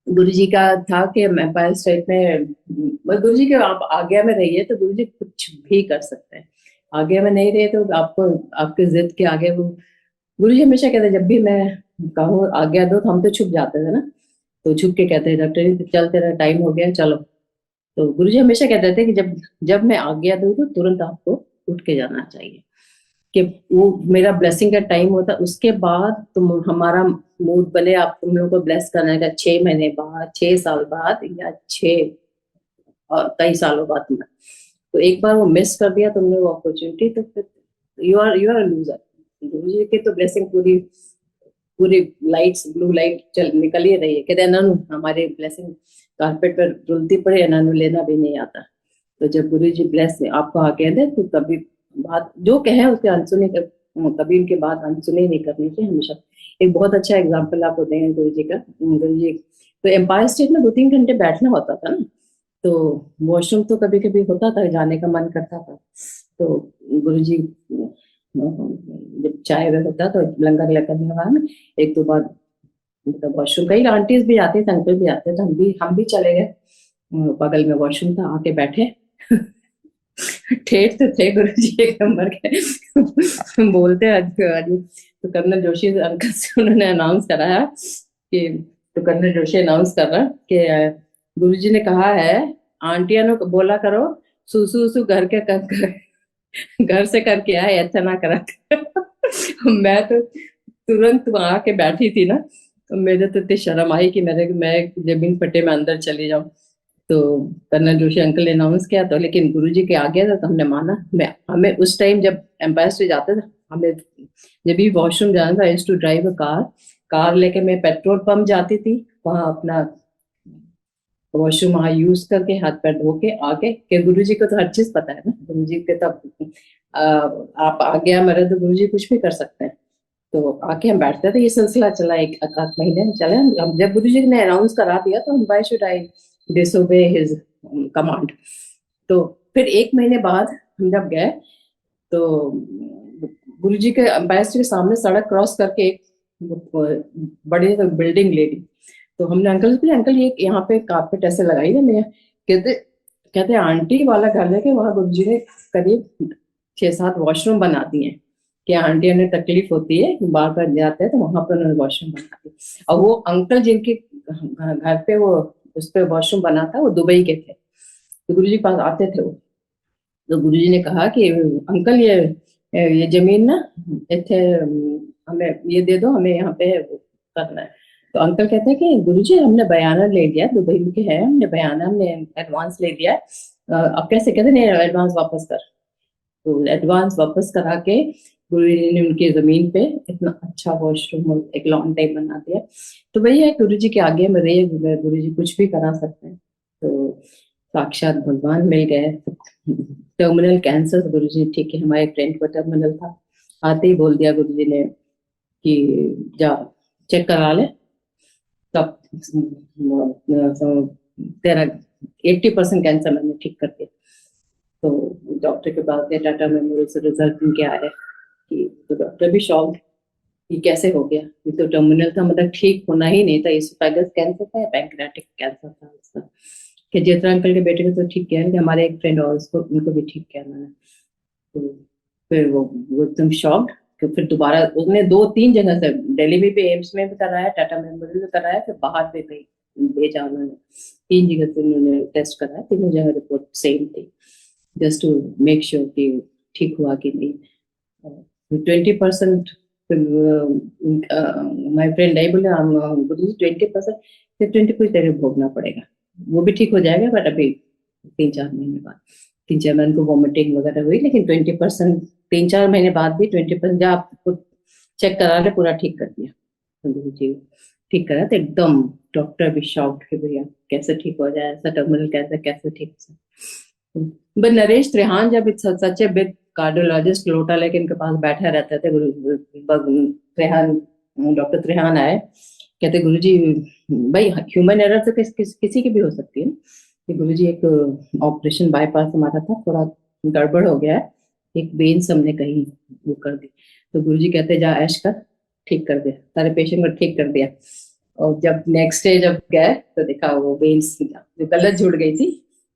गुरुजी का था कि एम्पायर स्टेट में गुरुजी के आप आज्ञा में रहिए तो गुरुजी कुछ भी कर सकते हैं, आज्ञा में नहीं रहे तो आपको आपके जिद के आगे वो गुरुजी हमेशा कहते जब भी मैं कहूँ आज्ञा दो तो हम तो छुप जाते थे ना, तो छुप के कहते हैं डॉक्टर जी चल तेरा टाइम हो गया चलो। तो गुरुजी हमेशा कहते थे कि जब मैं आज्ञा दूं तो तुरंत आपको उठ के जाना चाहिए, कि वो मेरा ब्लेसिंग का टाइम होता है। उसके बाद तुम हमारा मूड बने, आप तुम लोगों को ब्लेस करने का 6 महीने बाद, 6 साल बाद या 6 और कई सालों बाद में, तो एक बार वो मिस कर दिया तुमने वो अपॉर्चुनिटी तो फिर यू आर लूजर। गुरुजी की तो ब्लेसिंग पूरी पूरी लाइट्स ब्लू लाइट चल निकल ही रही है। कहते हैं नानू हमारे ब्लेसिंग कारपेट पर डुलती पड़े, नानू लेना भी नहीं आता। तो जब गुरु जी ब्लेस आपको आके दे तो कभी बात जो कहे उसके अनसुनी कभी उनके बात अनसुनी नहीं करनी चाहिए हमेशा। एक बहुत अच्छा एग्जाम्पल आपको देंगे गुरु जी का। गुरु जी तो एम्पायर स्टेट में 2-3 घंटे बैठना होता था ना, तो वॉशरूम तो कभी कभी होता था, जाने का मन करता था। तो गुरु जी जब चाय वह होता तो लंगर लेकर में एक दो बार मतलब वॉशरूम, कई आंटीज भी आती थे अंकल भी आते थे, हम भी चले गए, बगल में वॉशरूम था, आके बैठे ठेठ तो थे गुरु जी एक नंबर के बोलते तो कर्नल जोशी अंकल से उन्होंने अनाउंस कराया कि तो कर्नल जोशी अनाउंस कर रहा कि गुरु जी ने कहा है आंटिया ने बोला करो सुसु सु घर से करके आए, ऐसा ना करा मैं तो तुरंत वहां के बैठी थी ना, तो मेरे तो इतनी शर्म आई कि मैं जमीन फटे में अंदर चली जाऊं। तो कर्नल जोशी अंकल ने अनाउंस किया तो, लेकिन गुरुजी के आ गया था तो हमने माना। हमें उस टाइम जब एम्पायर स्टेट जाते थे, हमें जब भी वॉशरूम जाना था, टू ड्राइव अ कार लेके मैं पेट्रोल पंप जाती थी, वहां अपना वॉशरूम वहां यूज करके हाथ पैर धो के आके, कि गुरुजी को तो हर चीज पता है ना, गुरुजी के तब आप आ गया मेरे तो गुरुजी कुछ भी कर सकते हैं। तो आके हम बैठते थे, ये सिलसिला चला एक आध महीने में चले। जब गुरुजी ने अनाउंस करा दिया तो why should I disobey his command. तो फिर 1 महीने बाद हम जब गए तो गुरुजी के एम्पायर के सामने सड़क क्रॉस करके एक बड़ी बिल्डिंग ले ली। तो हमने अंकल से पूछा अंकल ये यहाँ पे कारपेट ऐसे लगाई है मैं, कहते आंटी वाला घर है कि वहाँ गुरुजी ने करीब 6-7 वॉशरूम बना दिए हैं, कि आंटियों ने तकलीफ होती है बार बार जाते हैं तो वहां पर उन्होंने वॉशरूम बना दिए। और वो अंकल जिनके घर पे वो उस पे वॉशरूम बना था वो दुबई के थे, तो गुरुजी के पास आते थे वो। तो गुरुजी ने कहा कि अंकल ये जमीन ना इतने हमें ये दे दो, हमें यहाँ पे करना है। तो अंकल कहते हैं कि गुरुजी हमने बयाना ले लिया, दुबई के है, हमने बयाना हमने एडवांस ले लिया, अब कैसे? कहते नहीं एडवांस वापस कर। तो एडवांस वापस करा के गुरुजी ने उनकी जमीन पे इतना अच्छा वॉशरूम एक लॉन टाइप बना दिया। तो वही है गुरुजी के आगे में रहे, गुरुजी कुछ भी करा सकते हैं। तो साक्षात भगवान मिल गए। टर्मिनल कैंसर गुरुजी ठीक है, हमारे फ्रेंड को टर्मिनल था, आते ही बोल दिया गुरुजी ने कि जा चेक करा ले, तब तेरा 80% कैंसर मैंने ठीक कर दिया। तो डॉक्टर के पास गए, टाटा मेमोरियल से रिजल्ट उनके आए कि, तो डॉक्टर भी शॉक, ये कैसे हो गया, ये तो टर्मिनल था, मतलब ठीक होना ही नहीं था, इसोफेगस कैंसर था या पैंक्रियाटिक कैंसर था उसका। कि जेठरा अंकल के बेटे को तो ठीक किया, हमारे एक फ्रेंड और उसको, उनको भी ठीक किया मैंने। तो फिर वो एकदम शॉक्ड कि फिर दोबारा उसने 2-3 जगह से, दिल्ली में भी एम्स में भी कराया, टाटा मेमोरियल में कराया, फिर बाहर भी कहीं भेजा उन्होंने, 3 जगह से उन्होंने टेस्ट कराया, तीनों जगह रिपोर्ट सेम थी, जस्ट टू मेक श्योर कि ठीक हुआ कि नहीं। 20% माय फ्रेंड नहीं बोले, हम 20%, फिर 20 कुछ देर भोगना पड़ेगा, वो भी ठीक हो जाएगा, बट अभी 3-4 महीने बाद, 3-4 महीने को वॉमिटिंग वगैरह हुई, लेकिन 20% 3-4 महीने बाद भी 20% जब आपको चेक करा ले पूरा ठीक कर दिया, जी ठीक करा, तो एकदम डॉक्टर भी शॉक्ड कि भैया कैसे ठीक हो जाए, ऐसा टर्मिनल कैंसर कैसे ठीक हो जाए। बट नरेश त्रिहान जब सच ए बिग कार्डियोलॉजिस्ट लोटा लेके इनके पास बैठा रहते थे, त्रिहान, डॉक्टर त्रिहान आए, कहते गुरुजी भाई ह्यूमन एरर तो किसी की भी हो सकती है कि गुरुजी एक ऑपरेशन बाईपास हमारा था, थोड़ा गड़बड़ हो गया है, एक वेन्स हमने कहीं वो कर दी, तो गुरुजी कहते जा ऐश कर, ठीक कर दिया, सारे पेशेंट को ठीक कर दिया। और जब नेक्स्ट डे जब गए तो देखा वो वेन्स जो गलत जुड़ गई थी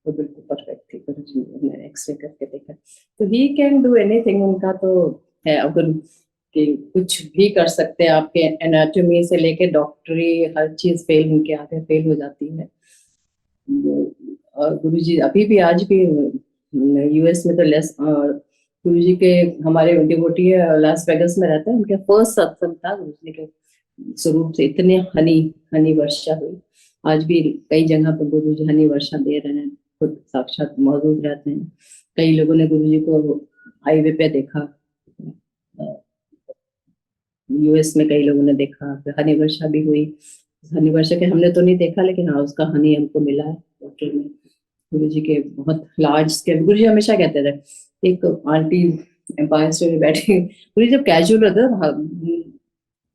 वो बिल्कुल परफेक्ट थी, गुरुजी ने एक्सरे करके देखा। तो ही कैन डू एनीथिंग, उनका तो है, अगर कि कुछ भी कर सकते हैं, आपके एनाटॉमी से लेके डॉक्टरी हर चीज फेल उनके आगे फेल हो जाती है। और गुरुजी अभी भी आज भी यूएस में तो लेस, गुरुजी के हमारे डिवोटी है लास वेगस में रहते हैं, उनके फर्स्ट सत्संग था गुरुजी के स्वरूप से, इतने हनी वर्षा हुई, आज भी कई जगह पर गुरुजी हनी वर्षा दे रहे हैं, खुद साक्षात मौजूद रहते हैं। कई लोगों ने गुरुजी को हाईवे पे देखा, यूएस में कई लोगों ने देखा, फिर हनी वर्षा भी हुई, हनी वर्षा के हमने तो नहीं देखा, लेकिन हाँ उसका हनी हमको मिला है डॉक्टर में। गुरु जी के बहुत लार्ज स्केल, गुरु जी हमेशा कहते थे, एक आंटी एम्पायर स्टेट में बैठी, गुरु जी जब कैजुअल होते थे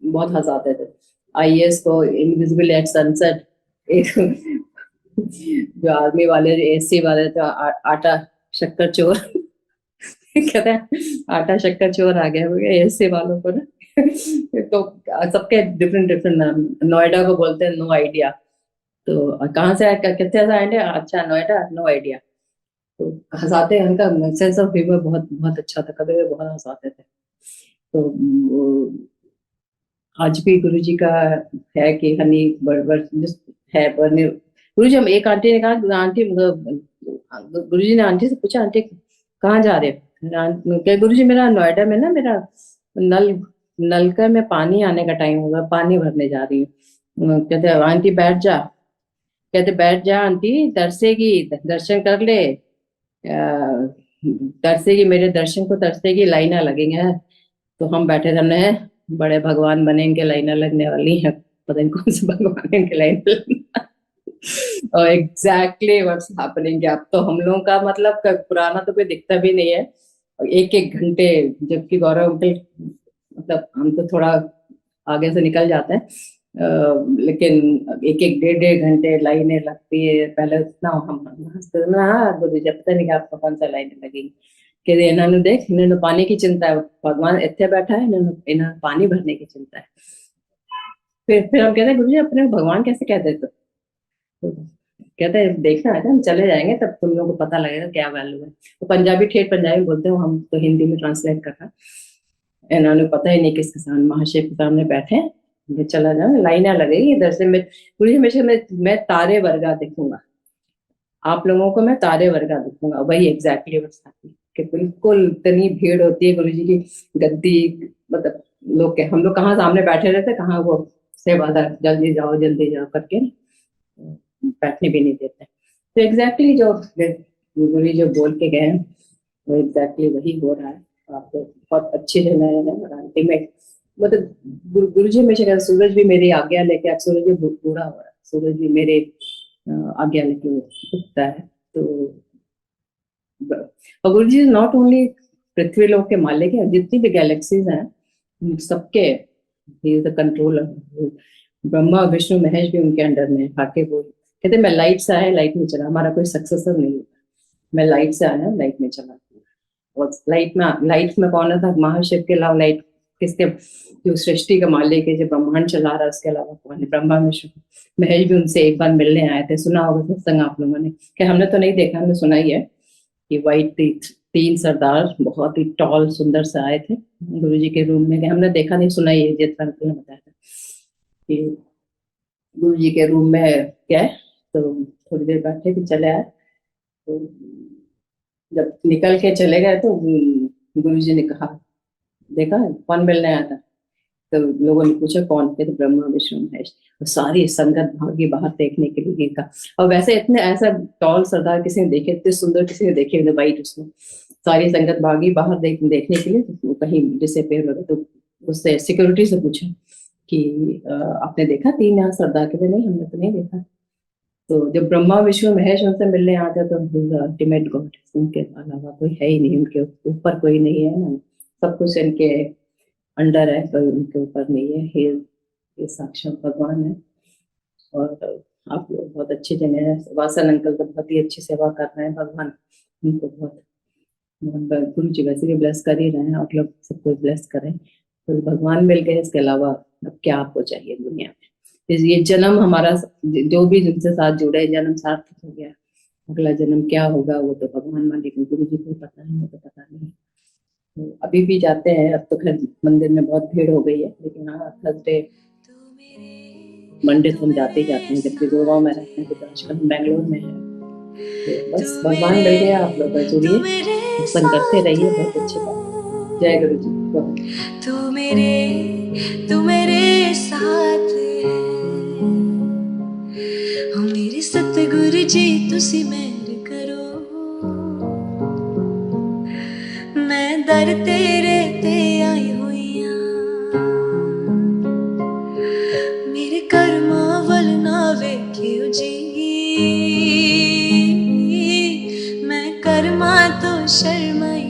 बहुत हंसाते थे, आईएएस को इनविजिबल एट सनसेट, एक जो आर्मी वाले एससी वाले थे, आटा शक्कर चोर कहते हैं, आटा शक्कर चोर आ गया हो गया एससी वालों को ना तो सबके डिफरेंट डिफरेंट नाम, नोएडा को बोलते हैं नो आइडिया, तो कहाँ से आया, कितने से आए, अच्छा नोएडा, नो आइडिया, तो हंसाते हैं, उनका सेंस ऑफ ह्यूमर बहुत बहुत अच्छा था, कभी भी बहुत हंसाते थे। तो आज भी गुरुजी का है कि हनी है गुरुजी, हम एक आंटी ने कहा, आंटी गुरुजी ने आंटी से पूछा, आंटी कहाँ जा रहे हो, क्या गुरुजी मेरा नोएडा में ना मेरा नलका में पानी आने का टाइम होगा, पानी भरने जा रही हूँ। कहते आंटी बैठ जा, कहते बैठ जा आंटी, तरसेगी दर्शन कर ले, तरसेगी मेरे दर्शन को, तरसेगी लाइना लगेंगे, तो हम बैठे रहने हैं, बड़े भगवान बनेंगे, लाइना लगने वाली है, पता नहीं कौन से भगवान के लाइन और एग्जैक्टली व्हाट्स हैपनिंग। अब तो हम लोगों का मतलब पुराना तो कोई दिखता भी नहीं है, एक घंटे, जबकि गौरव अंकल मतलब हम तो थोड़ा आगे से निकल जाते हैं, लेकिन एक 1.5 घंटे लाइनें लगती है, पहले उतना हम गुरु जी पता नहीं आपको कौन सा लाइनें लगेगी, कि इन्होंने देख, इन्होंने पानी की चिंता है, भगवान इतने बैठा है, इन्होंने पानी भरने की चिंता है। फिर हम कहते हैं गुरु जी अपने भगवान कैसे कहते, तो कहते हैं देखना है, हम चले जाएंगे तब तुम लोगों को पता लगेगा क्या वैल्यू है। तो पंजाबी ठेठ पंजाबी बोलते हो, हम तो हिंदी में ट्रांसलेट कर रहा है, इन्होंने पता ही नहीं किसके सामने, महाशिव के सामने बैठे, चला जाओ लाइना लगेगी इधर से, गुरु जी हमेशा मैं तारे वर्गा दिखूंगा, आप लोगों को मैं तारे वर्गा दिखूंगा, वही एग्जैक्टली कि बिल्कुल इतनी भीड़ होती है गुरु जी की गद्दी, मतलब लोग हम लोग कहाँ सामने बैठे रहते, कहाँ वो सेवादार जल्दी जाओ करके बैठने भी नहीं देते। तो एग्जैक्टली जो गुरु जी जो बोल के गए वो एग्जैक्टली वही हो रहा है। आपको बहुत अच्छी जगह है अल्टीमेट, मतलब गुरु जी हमेशा कहते सूरज भी मेरी आज्ञा लेके, अब सूरज भी बूढ़ा हो रहा है, सूरज भी मेरे आज्ञा लेके उगता है। तो गुरु जी नॉट ओनली पृथ्वी लोक के मालिक है, जितनी भी गैलेक्सीज हैं सबके कंट्रोलर, ब्रह्मा विष्णु महेश भी उनके अंडर में, बाकी वो कहते मैं लाइट से आया लाइट में चला, हमारा कोई सक्सेसर नहीं होता, मैं लाइट से आया लाइट में चला। और लाइट में कौन था, महाशिव के अलावा लाइट किसके, जो सृष्टि का मालिक है, जो ब्रह्मांड चला रहा है, उसके अलावा कौन है? ब्रह्मा विष्णु महेश भी उनसे एक बार मिलने आए थे, सुना होगा सत्संग आप लोगों ने, कि हमने तो नहीं देखा, हमने सुना ही है कि व्हाइट तीन सरदार बहुत ही टॉल सुंदर से आए थे गुरुजी के रूम में, हमने देखा नहीं, सुना ही है, जितना अंकल ने बताया था कि गुरुजी के रूम में गए तो थोड़ी देर बैठे थे, चले आए, तो जब निकल के चले गए तो गुरुजी ने कहा, देखा कौन मिलने आया था? तो लोगों ने पूछा कौन थे? तो ब्रह्मा विष्णु महेश। तो सारी संगत भागी बाहर देखने के लिए का। और वैसे इतने ऐसा टॉल सरदार किसी ने देखे, इतने सुंदर किसी ने देखे वाइट, उसमें सारी संगत भागी बाहर देखने के लिए, तो कहीं डिसअपीयर हो गए। तो उससे सिक्योरिटी से पूछा कि आपने देखा 3 यहाँ सरदार के? नहीं, हमने तो नहीं देखा। तो जब ब्रह्मा विष्णु महेश उनसे मिलने आते तो अल्टीमेट गॉड, उनके अलावा कोई है ही नहीं, उनके ऊपर कोई नहीं है ना, सब कुछ इनके अंडर है, कोई उनके ऊपर नहीं है, ये साक्षात भगवान है। और आप लोग बहुत अच्छे जने हैं, वासन अंकल तो बहुत ही अच्छी सेवा कर रहे हैं, भगवान उनको बहुत गुरु जी वैसे भी ब्लेस कर ही रहे हैं, आप लोग सबको ब्लेस करें। तो भगवान मिल गए, इसके अलावा अब क्या आपको चाहिए दुनिया में? ये जन्म हमारा, जो भी जिनसे साथ जुड़े, जन्म सार्थक हो गया, अगला जन्म क्या होगा वो तो भगवान मालिक, गुरु जी को पता है, मुझे तो पता नहीं। तो अभी भी जाते हैं, अब तो खैर मंदिर में बहुत भीड़ हो गई है, लेकिन हाँ थर्सडे मंडे तो हम जाते ही जाते हैं, जबकि गुड़गांव में रहते हैं, तो आजकल हम बैंगलोर में है। तो बस भगवान मिल गया, आप लोग जुड़िए, सत्संग करते रहिए, बहुत अच्छी बात। जय गुरु जी। तू मेरे साथ हो मेरे सतगुरु जी, तुसी मेहर करो, मैं दर तेरे ते आई हुई हां, मेरे कर्मा वल ना वेखियो जी, मैं कर्मा तो शर्माई